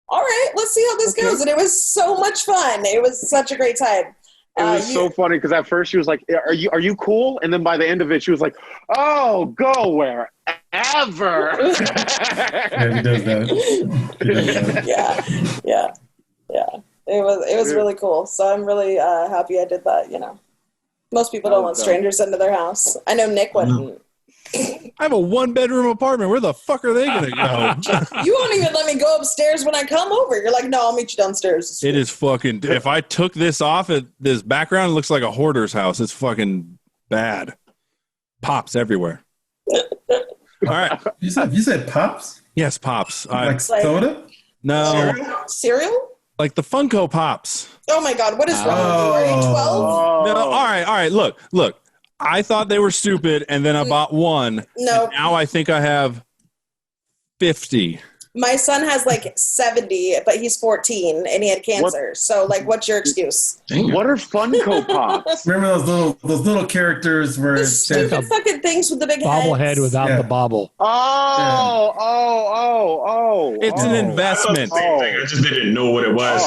[SPEAKER 4] all right, let's see how this goes. And it was so much fun. It was such a great time.
[SPEAKER 3] It was so funny because at first she was like, are you cool? And then by the end of it, she was like, oh, go wherever.
[SPEAKER 6] Yeah, he does that.
[SPEAKER 4] Yeah. It was really cool. So I'm really happy I did that, Most people don't want strangers into their house. I know Nick wouldn't.
[SPEAKER 5] I have a 1-bedroom apartment. Where the fuck are they going to go?
[SPEAKER 4] You won't even let me go upstairs when I come over. You're like, no, I'll meet you downstairs.
[SPEAKER 5] It is fucking... If I took this off, this background it looks like a hoarder's house. It's fucking bad. Pops everywhere. All right.
[SPEAKER 6] You said pops?
[SPEAKER 5] Yes, pops.
[SPEAKER 6] Like soda?
[SPEAKER 5] No.
[SPEAKER 4] Cereal?
[SPEAKER 5] Like the Funko Pops.
[SPEAKER 4] Oh my God, what is wrong with you? Are you 12?
[SPEAKER 5] No, all right. Look. I thought they were stupid, and then I bought one.
[SPEAKER 4] No.
[SPEAKER 5] Now I think I have 50.
[SPEAKER 4] My son has like 70, but he's 14, and he had cancer. What? So, like, what's your excuse?
[SPEAKER 3] What are Funko Pops?
[SPEAKER 6] Remember those little characters where
[SPEAKER 4] the stupid fucking things with the big
[SPEAKER 8] bobblehead without the bobble.
[SPEAKER 3] Oh.
[SPEAKER 5] It's an investment.
[SPEAKER 7] I just didn't know what it was.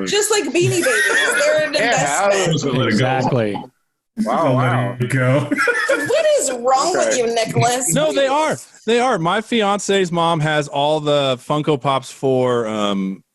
[SPEAKER 4] Just like Beanie Babies. They're an investment.
[SPEAKER 8] Exactly.
[SPEAKER 3] Wow.
[SPEAKER 6] Go.
[SPEAKER 4] What is wrong with you, Nicholas?
[SPEAKER 5] No, they are. My fiance's mom has all the Funko Pops for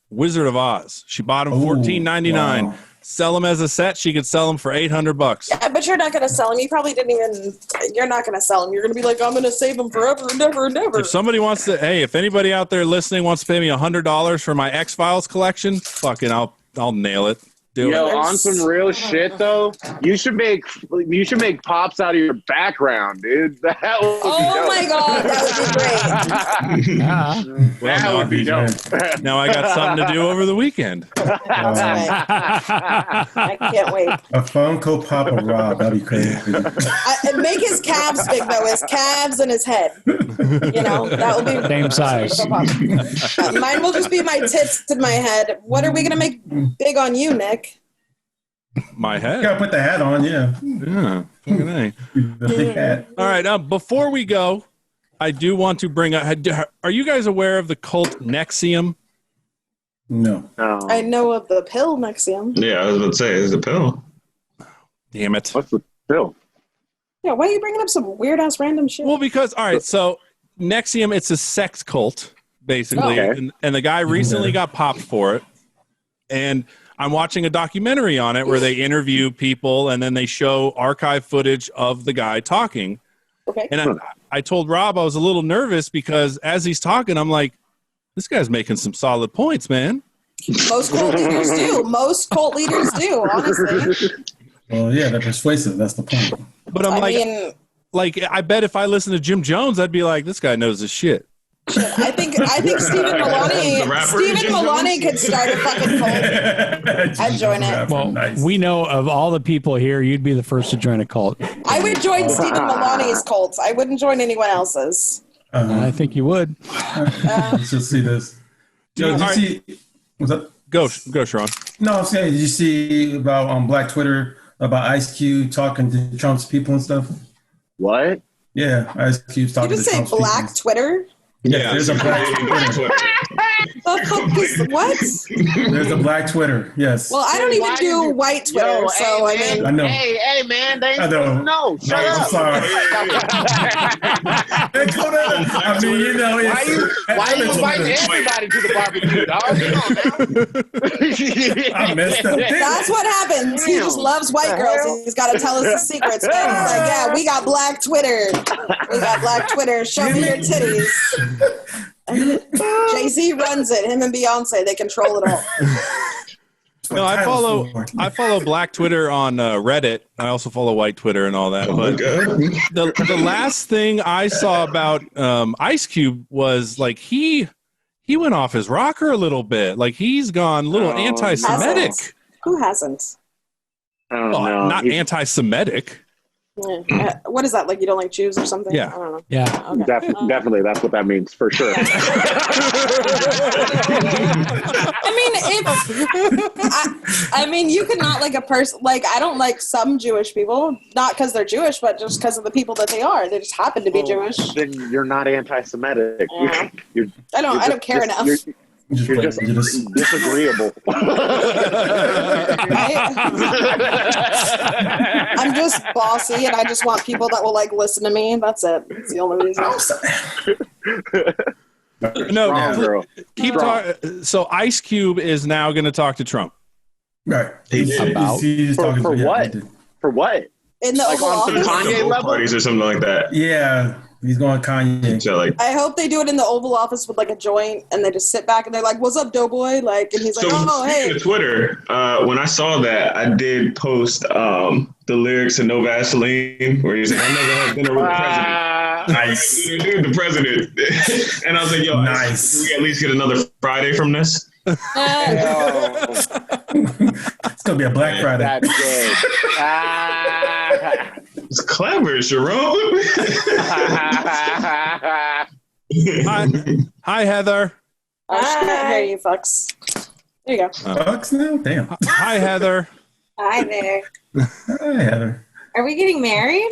[SPEAKER 5] Wizard of Oz. She bought them $14.99. Wow. Sell them as a set. She could sell them for $800.
[SPEAKER 4] Yeah, but you're not going to sell them. You probably didn't even. You're not going to sell them. You're going to be like, I'm going to save them forever and never and never.
[SPEAKER 5] If somebody wants to, if anybody out there listening wants to pay me $100 for my X-Files collection, fucking, I'll nail it.
[SPEAKER 3] On some real shit though, you should make Pops out of your background, dude. That would
[SPEAKER 4] my God, that would be great.
[SPEAKER 3] That would be dope.
[SPEAKER 5] Now I got something to do over the weekend.
[SPEAKER 4] I can't wait.
[SPEAKER 6] A Funko Pop of Rob, that'd be crazy.
[SPEAKER 4] Make his calves big though, his calves and his head. That will be
[SPEAKER 8] same size.
[SPEAKER 4] Mine will just be my tits and my head. What are we gonna make big on you, Nick?
[SPEAKER 5] My head.
[SPEAKER 6] You gotta put the hat on, yeah.
[SPEAKER 5] Yeah. Fucking A.
[SPEAKER 6] The big hat.
[SPEAKER 5] All right. Before we go, I do want to bring up. Are you guys aware of the cult Nexium?
[SPEAKER 6] No.
[SPEAKER 4] I know of the pill Nexium.
[SPEAKER 7] Yeah, I was about to say, it's a pill.
[SPEAKER 5] Damn it.
[SPEAKER 3] What's the pill?
[SPEAKER 4] Yeah, why are you bringing up some weird ass random shit?
[SPEAKER 5] Well, because all right, so Nexium, it's a sex cult basically, and the guy recently got popped for it, and I'm watching a documentary on it where they interview people and then they show archive footage of the guy talking.
[SPEAKER 4] Okay.
[SPEAKER 5] And I told Rob I was a little nervous because as he's talking, I'm like, this guy's making some solid points, man.
[SPEAKER 4] Most cult leaders do. Honestly.
[SPEAKER 6] Well, yeah, they're persuasive. That's the point.
[SPEAKER 5] But I'm I bet if I listened to Jim Jones, I'd be like, this guy knows his shit.
[SPEAKER 4] I think Stephen Milani could start a fucking cult. I'd join it.
[SPEAKER 8] Well, we know of all the people here, you'd be the first to join a cult.
[SPEAKER 4] I would join Stephen Milani's cult. I wouldn't join anyone else's.
[SPEAKER 8] I think you would.
[SPEAKER 6] Let's just see this. Did you see? What's up?
[SPEAKER 5] Go, CharRon.
[SPEAKER 6] No, I'm saying, did you see about on Black Twitter about Ice Cube talking to Trump's people and stuff?
[SPEAKER 3] What?
[SPEAKER 6] Yeah, Ice Cube's talking to Trump's people.
[SPEAKER 4] You just say Black Twitter?
[SPEAKER 6] Yeah, there's a Black Twitter.
[SPEAKER 4] What?
[SPEAKER 6] There's a Black Twitter, yes.
[SPEAKER 4] Well, I don't even do white Twitter, so I mean.
[SPEAKER 6] I know.
[SPEAKER 3] Hey, man, they ain't supposed to know. Shut up.
[SPEAKER 6] I'm sorry. I mean, you know,
[SPEAKER 3] why you inviting everybody to the barbecue, dog?
[SPEAKER 6] I messed up.
[SPEAKER 4] That's what happens. He just loves white girls. He's got to tell us the secrets, man. He's like, yeah, we got Black Twitter. Show me your titties. Jay-Z runs it. Him and Beyonce, they control it all.
[SPEAKER 5] No, I follow Black Twitter on Reddit. I also follow White Twitter and all that. But the last thing I saw about Ice Cube was like he went off his rocker a little bit. Like he's gone a little anti-Semitic.
[SPEAKER 4] Who hasn't?
[SPEAKER 5] Not anti-Semitic.
[SPEAKER 4] What is that? Like you don't like Jews or something?
[SPEAKER 5] Yeah.
[SPEAKER 4] I don't know.
[SPEAKER 8] Yeah.
[SPEAKER 4] Okay.
[SPEAKER 3] Definitely, that's what that means for sure.
[SPEAKER 4] I mean, you could not like a person. Like I don't like some Jewish people, not because they're Jewish, but just because of the people that they are. They just happen to be Jewish.
[SPEAKER 3] Then you're not anti-Semitic.
[SPEAKER 4] Yeah. I don't care enough.
[SPEAKER 3] You're just disagreeable.
[SPEAKER 4] I'm just bossy, and I just want people that will like listen to me. That's it. That's the only reason.
[SPEAKER 5] No, keep talking. So Ice Cube is now going to talk to Trump.
[SPEAKER 6] Right.
[SPEAKER 3] For what? For what?
[SPEAKER 4] In the
[SPEAKER 3] like
[SPEAKER 4] Oval
[SPEAKER 3] on some
[SPEAKER 4] Office?
[SPEAKER 3] Kanye level?
[SPEAKER 7] Parties or something like that.
[SPEAKER 6] Yeah, he's going Kanye.
[SPEAKER 7] So like,
[SPEAKER 4] I hope they do it in the Oval Office with like a joint, and they just sit back and they're like, "What's up, doughboy?" Like, and he's like, "Oh, hey."
[SPEAKER 7] Twitter. When I saw that, I did post the lyrics to No Vaseline, where he's like, "I never had dinner with the president."
[SPEAKER 6] Nice.
[SPEAKER 7] Dude, the president. And I was like, "Yo,
[SPEAKER 6] nice.
[SPEAKER 7] Can we at least get another Friday from this?"
[SPEAKER 6] It's gonna be a Black Friday.
[SPEAKER 3] That's good.
[SPEAKER 7] It's clever, CharRon.
[SPEAKER 5] Hi, Heather.
[SPEAKER 4] Hey, you fucks. There you go.
[SPEAKER 6] Fucks now? Damn.
[SPEAKER 5] Hi, Heather.
[SPEAKER 9] Hi there.
[SPEAKER 6] Hi, Heather.
[SPEAKER 9] Are we getting married?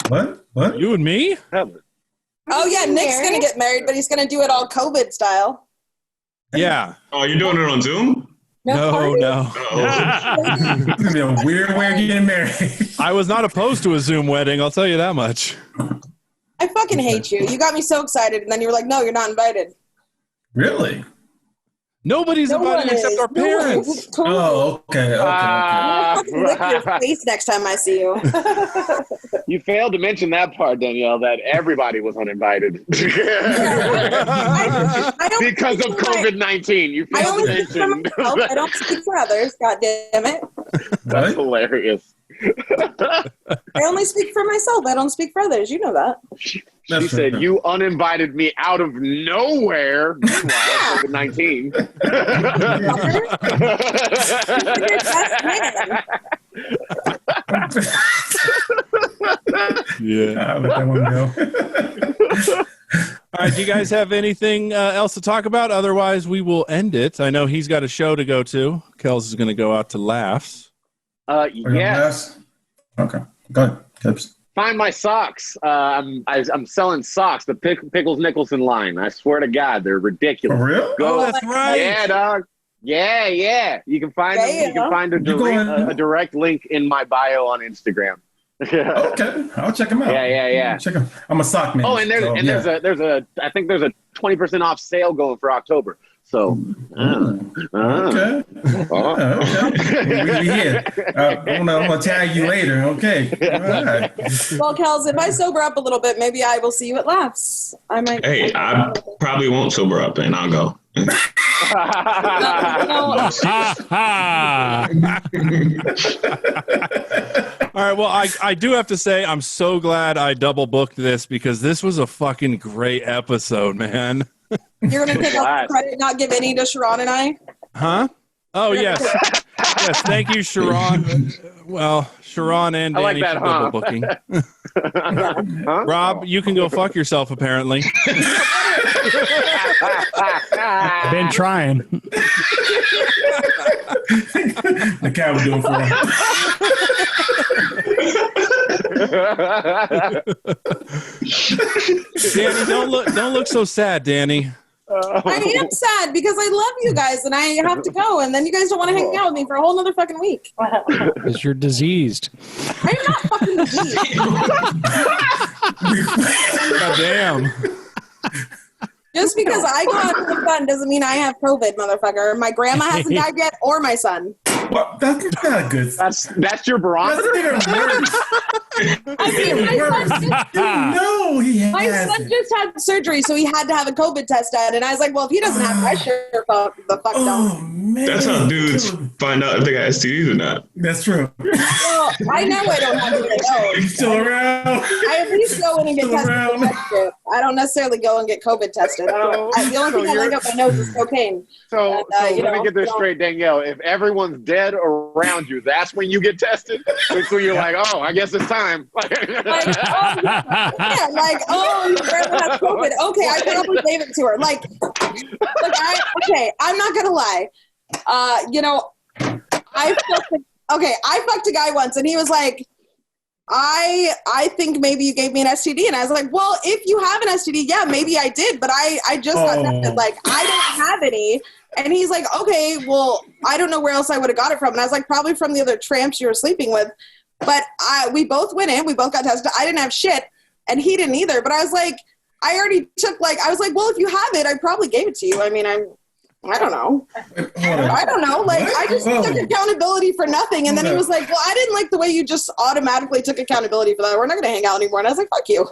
[SPEAKER 6] What?
[SPEAKER 5] You and me?
[SPEAKER 4] Oh yeah, Nick's gonna get married, but he's gonna do it all COVID style.
[SPEAKER 5] Yeah.
[SPEAKER 7] Oh, you're doing it on Zoom?
[SPEAKER 5] No.
[SPEAKER 6] It's gonna be a weird way of getting married.
[SPEAKER 5] I was not opposed to a Zoom wedding. I'll tell you that much.
[SPEAKER 4] I fucking hate you. You got me so excited, and then you were like, "No, you're not invited."
[SPEAKER 6] Really?
[SPEAKER 5] Nobody's invited except our parents.
[SPEAKER 6] Oh, okay.
[SPEAKER 4] I'm gonna lick your face next time I see you.
[SPEAKER 3] You failed to mention that part, Danielle, that everybody was uninvited. Because of COVID-19. You failed to mention.
[SPEAKER 4] I don't speak for others, god damn it.
[SPEAKER 3] That's hilarious.
[SPEAKER 4] I only speak for myself. I don't speak for others. You know that.
[SPEAKER 3] She said, "You uninvited me out of nowhere." Meanwhile, COVID-19.
[SPEAKER 5] Yeah.
[SPEAKER 6] I'll let that one go.
[SPEAKER 5] All right. Do you guys have anything else to talk about? Otherwise, we will end it. I know he's got a show to go to. Kellz is going to go out to Laughs.
[SPEAKER 3] Yes.
[SPEAKER 6] Okay. Go ahead. Tips.
[SPEAKER 3] Find my socks. I'm selling socks. The Pickles Nicholson line. I swear to God, they're ridiculous.
[SPEAKER 6] For real?
[SPEAKER 3] Go.
[SPEAKER 5] Oh, that's right.
[SPEAKER 3] Yeah, dog. Yeah. You can find them. You can find a direct link in my bio on Instagram.
[SPEAKER 6] Okay, I'll check them out.
[SPEAKER 3] Yeah.
[SPEAKER 6] Check them. I'm a sock man.
[SPEAKER 3] Oh, and there's a I think there's a 20% off sale going for October. So,
[SPEAKER 6] okay. We here. I'm gonna tag you later. Okay. All right.
[SPEAKER 4] Well, Kellz, if I sober up a little bit, maybe I will see you at Laughs. I might.
[SPEAKER 7] Hey, I probably won't sober up, and I'll go.
[SPEAKER 5] All right. Well, I do have to say I'm so glad I double booked this because this was a fucking great episode, man.
[SPEAKER 4] You're going to take off the credit, not give any to CharRon and I?
[SPEAKER 5] Huh? Oh, yes. Yes, thank you, CharRon. Well, CharRon and Danny
[SPEAKER 3] like that,
[SPEAKER 5] for double booking. Rob, you can go fuck yourself, apparently.
[SPEAKER 8] I've been trying.
[SPEAKER 6] The cat was doing for him.
[SPEAKER 5] Danny, don't look so sad, Danny.
[SPEAKER 4] I am sad because I love you guys and I have to go, and then you guys don't want to hang out with me for a whole nother fucking week.
[SPEAKER 8] Because you're diseased.
[SPEAKER 4] I'm not fucking diseased.
[SPEAKER 5] God damn.
[SPEAKER 4] Just because I go out with fun doesn't mean I have COVID, motherfucker. My grandma hasn't died yet, or my son.
[SPEAKER 6] Well, that's not good.
[SPEAKER 3] That's your barometer.
[SPEAKER 6] That's even worse.
[SPEAKER 4] I mean, my son just had surgery, so he had to have a COVID test done. And I was like, well, if he doesn't have, I sure the fuck don't.
[SPEAKER 6] Man.
[SPEAKER 7] That's how dudes find out if they got STDs or not.
[SPEAKER 6] That's true.
[SPEAKER 4] Well, I know I don't have it.
[SPEAKER 6] You still around?
[SPEAKER 4] I at least go in and get tested for that shit. I don't necessarily go and get COVID tested. The only thing I like up my nose is cocaine.
[SPEAKER 3] So let me get this straight, Danielle. If everyone's dead around you, that's when you get tested? So you're like, oh, I guess it's time.
[SPEAKER 4] Like, oh, you barely have COVID. Okay, I probably gave it to her. I'm not gonna lie. I fucked a guy once, and he was like, I think maybe you gave me an STD. And I was like, well, if you have an STD, yeah, maybe I did, but I just got tested. Like, I don't have any. And he's like, okay, well, I don't know where else I would have got it from. And I was like, probably from the other tramps you were sleeping with. But we both went in, we both got tested. I didn't have shit, and he didn't either. But I was like, I already took, I was like, well, if you have it, I probably gave it to you. I mean, I don't know. I don't know. Like, I just took accountability for nothing. And then he was like, well, I didn't like the way you just automatically took accountability for that. We're not going to hang out anymore. And I was like, fuck you.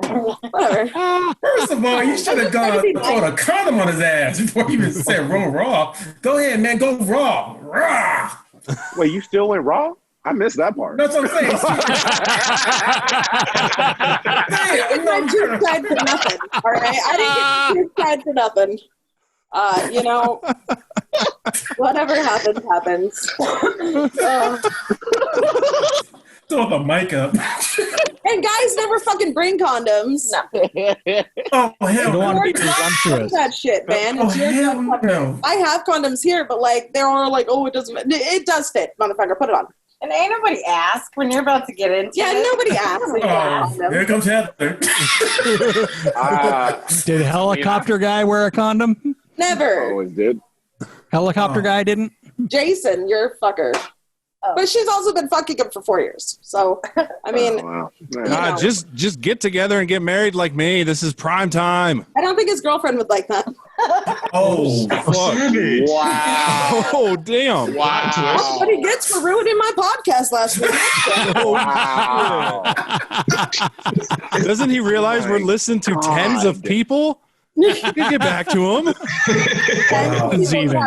[SPEAKER 4] Whatever.
[SPEAKER 6] First of all, you should have thrown a condom on his ass before you even said raw. Go ahead, man. Go raw. Raw.
[SPEAKER 3] Wait, you still went raw? I missed that part.
[SPEAKER 6] That's what I'm saying.
[SPEAKER 4] It's not juice tried for nothing. All right? I didn't get juice tried for nothing. Whatever happens.
[SPEAKER 6] Throw the mic up.
[SPEAKER 4] And guys never fucking bring condoms.
[SPEAKER 6] Oh, hell no.
[SPEAKER 4] That shit, man. No. I have condoms here, but they're all like, oh, it doesn't. It does fit, motherfucker. Put it on.
[SPEAKER 9] And ain't nobody asked when you're about to get into it.
[SPEAKER 4] Yeah, nobody asked.
[SPEAKER 6] Here comes Heather.
[SPEAKER 8] Did helicopter guy wear a condom?
[SPEAKER 4] Never.
[SPEAKER 3] Always did.
[SPEAKER 8] Helicopter guy didn't?
[SPEAKER 4] Jason, you're a fucker. Oh. But she's also been fucking him for 4 years. So, I mean.
[SPEAKER 5] Just get together and get married like me. This is prime time.
[SPEAKER 4] I don't think his girlfriend would like that.
[SPEAKER 6] Oh,
[SPEAKER 7] fuck.
[SPEAKER 5] Wow. Oh, damn.
[SPEAKER 3] Wow.
[SPEAKER 4] That's what he gets for ruining my podcast last week.
[SPEAKER 3] Wow.
[SPEAKER 5] Doesn't he realize we're listening to tens of people? You can get back to him.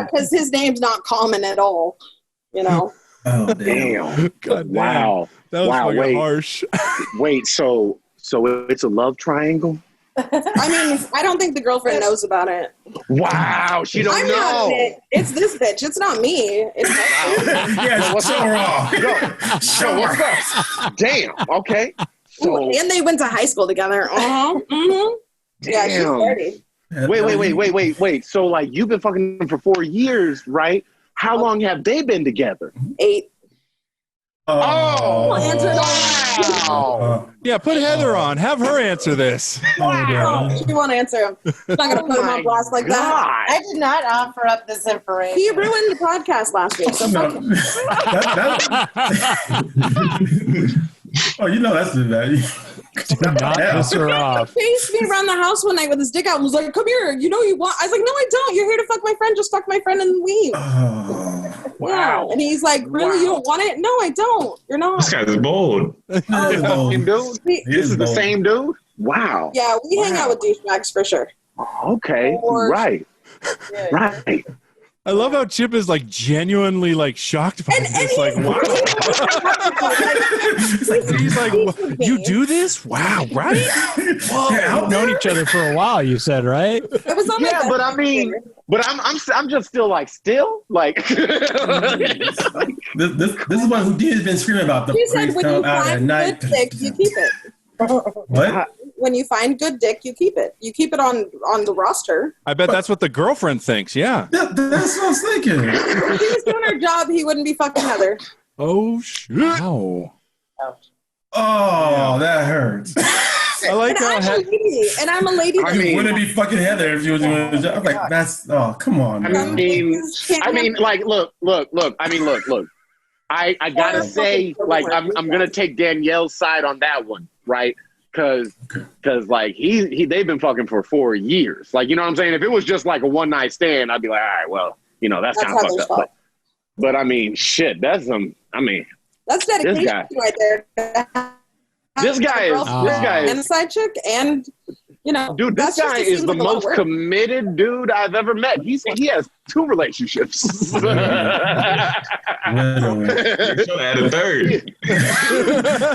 [SPEAKER 4] Because his name's not common at all,
[SPEAKER 6] Oh,
[SPEAKER 3] damn.
[SPEAKER 5] God,
[SPEAKER 3] wow.
[SPEAKER 5] That was harsh.
[SPEAKER 3] Wait, so it's a love triangle?
[SPEAKER 4] I mean, I don't think the girlfriend knows about it.
[SPEAKER 3] Wow, she don't know.
[SPEAKER 4] It's this bitch. It's not me. It's
[SPEAKER 6] yeah, what's wrong?
[SPEAKER 3] Show her. Damn. Okay. So,
[SPEAKER 4] and they went to high school together. Mm-hmm. Yeah, she's 30.
[SPEAKER 3] Wait. So, you've been fucking them for 4 years, right? How long have they been together? 8.
[SPEAKER 4] Oh, answer it all.
[SPEAKER 5] Yeah, put Heather on. Have her answer this.
[SPEAKER 4] Wow. She won't answer him. I'm not going to put him on blast like that.
[SPEAKER 9] I did not offer up this information.
[SPEAKER 4] He ruined the podcast last week. So fuck him.
[SPEAKER 6] Oh, that's the value.
[SPEAKER 8] Not piss her off.
[SPEAKER 4] He chased me around the house one night with his dick out and was like, come here, you want. I was like, no, I don't. You're here to fuck my friend. Just fuck my friend and leave.
[SPEAKER 6] Oh,
[SPEAKER 4] wow. Yeah. And he's like, really? You don't want it? No, I don't. You're not.
[SPEAKER 7] This guy's bold.
[SPEAKER 3] This is the same dude? Wow.
[SPEAKER 4] Yeah, we hang out with douchebags for sure.
[SPEAKER 3] Okay. Right. Right.
[SPEAKER 5] I love how Chip is genuinely shocked by this. Wow. He's like, you do this? Wow, right?
[SPEAKER 8] Well, we've known each other for a while, you said, right?
[SPEAKER 4] It was on
[SPEAKER 3] but I mean, I'm just still
[SPEAKER 6] this is what Houdini's been screaming about.
[SPEAKER 4] He said when you find good dick, you keep it.
[SPEAKER 6] What?
[SPEAKER 4] When you find good dick, you keep it. You keep it on the roster.
[SPEAKER 5] I bet that's what the girlfriend thinks, yeah.
[SPEAKER 6] That's what I was thinking.
[SPEAKER 4] If he was doing her job, he wouldn't be fucking Heather.
[SPEAKER 5] Oh, shit.
[SPEAKER 8] Wow.
[SPEAKER 6] Oh, that hurts.
[SPEAKER 5] I like that.
[SPEAKER 4] And I'm a lady.
[SPEAKER 6] You wouldn't be fucking Heather if you were doing the job. Come on.
[SPEAKER 3] Man. Look. I gotta say, I'm gonna take Danielle's side on that one, right? Because they've been fucking for 4 years. You know what I'm saying? If it was just a one night stand, I'd be like, all right, well, that's kind of fucked up. But I mean, shit, that's dedication
[SPEAKER 4] right there.
[SPEAKER 3] This guy is
[SPEAKER 4] and a side chick, and
[SPEAKER 3] dude. This guy is the most committed dude I've ever met. He has 2 relationships.
[SPEAKER 7] You should add a third.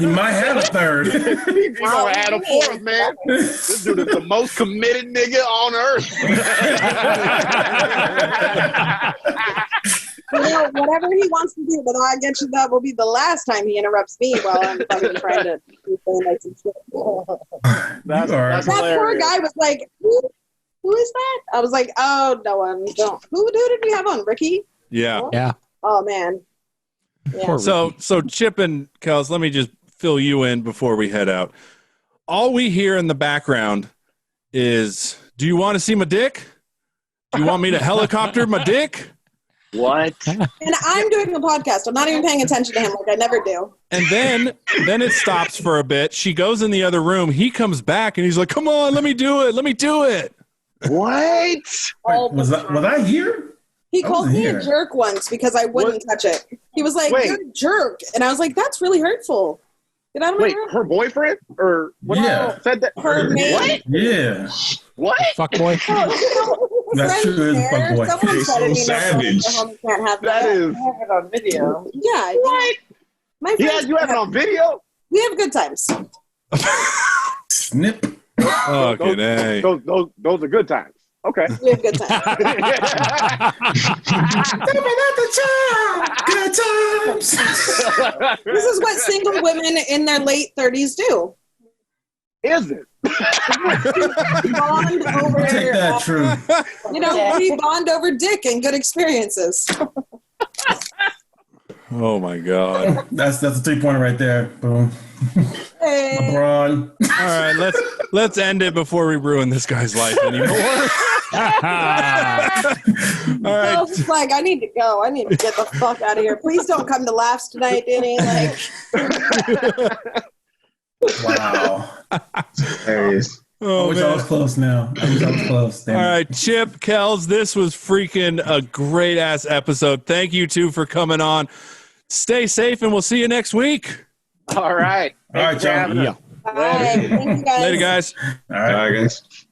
[SPEAKER 6] He might have a third.
[SPEAKER 3] He's gonna add a 4th, man. This dude is the most committed nigga on earth.
[SPEAKER 4] Whatever he wants to do, but I get you that will be the last time he interrupts me while I'm fucking trying to do like some shit.
[SPEAKER 3] That
[SPEAKER 4] poor guy was like, who is that? I was like, oh, no one. Don't. Who did we have on? Ricky?
[SPEAKER 5] Yeah.
[SPEAKER 8] Yeah.
[SPEAKER 4] Oh, man. Yeah.
[SPEAKER 5] So Chip and Kellz, let me just fill you in before we head out. All we hear in the background is, do you want to see my dick? Do you want me to helicopter my dick?
[SPEAKER 3] What?
[SPEAKER 4] And I'm doing a podcast. I'm not even paying attention to him like I never do.
[SPEAKER 5] And then it stops for a bit. She goes in the other room. He comes back and he's like, come on, let me do it. Let me do it.
[SPEAKER 3] What?
[SPEAKER 6] Was I here?
[SPEAKER 4] He called me a jerk once because I wouldn't touch it. He was like, you're a jerk. And I was like, that's really hurtful. Get out of my room.
[SPEAKER 3] Her boyfriend? Or what?
[SPEAKER 6] Yeah.
[SPEAKER 3] Said that?
[SPEAKER 4] Her man?
[SPEAKER 3] What?
[SPEAKER 6] Yeah.
[SPEAKER 3] What?
[SPEAKER 8] Fuck boy.
[SPEAKER 6] That's true. It is a fuck boy.
[SPEAKER 4] Someone said it,
[SPEAKER 7] savage.
[SPEAKER 4] Can't have
[SPEAKER 3] That is.
[SPEAKER 9] I have it on video.
[SPEAKER 4] Yeah.
[SPEAKER 3] What?
[SPEAKER 4] My friends
[SPEAKER 3] You have it on video?
[SPEAKER 4] We have good times.
[SPEAKER 6] Snip.
[SPEAKER 5] Okay,
[SPEAKER 3] Those are good times. Okay.
[SPEAKER 4] We have good times.
[SPEAKER 6] Good times.
[SPEAKER 4] This is what single women in their late 30s do.
[SPEAKER 3] Is it?
[SPEAKER 4] Bond over,
[SPEAKER 6] Take that, true.
[SPEAKER 4] we bond over dick and good experiences.
[SPEAKER 5] Oh my God.
[SPEAKER 6] That's a 3-pointer right there. Boom.
[SPEAKER 4] Hey.
[SPEAKER 6] LeBron.
[SPEAKER 5] All right, let's end it before we ruin this guy's life anymore. All right.
[SPEAKER 4] I was just like, I need to go. I need to get the fuck out of here. Please don't come to Laughs tonight, Danny. Like,
[SPEAKER 6] Wow.
[SPEAKER 7] Hilarious.
[SPEAKER 5] Oh,
[SPEAKER 6] I wish I
[SPEAKER 5] man.
[SPEAKER 6] was close now. I wish I was close. Damn.
[SPEAKER 5] All right, Chip, Kellz, this was freaking a great ass episode. Thank you two for coming on. Stay safe, and we'll see you next week.
[SPEAKER 3] All right.
[SPEAKER 6] All right, y'all.
[SPEAKER 4] bye. Thank you guys.
[SPEAKER 5] Later, guys.
[SPEAKER 6] All right.
[SPEAKER 7] All right, guys.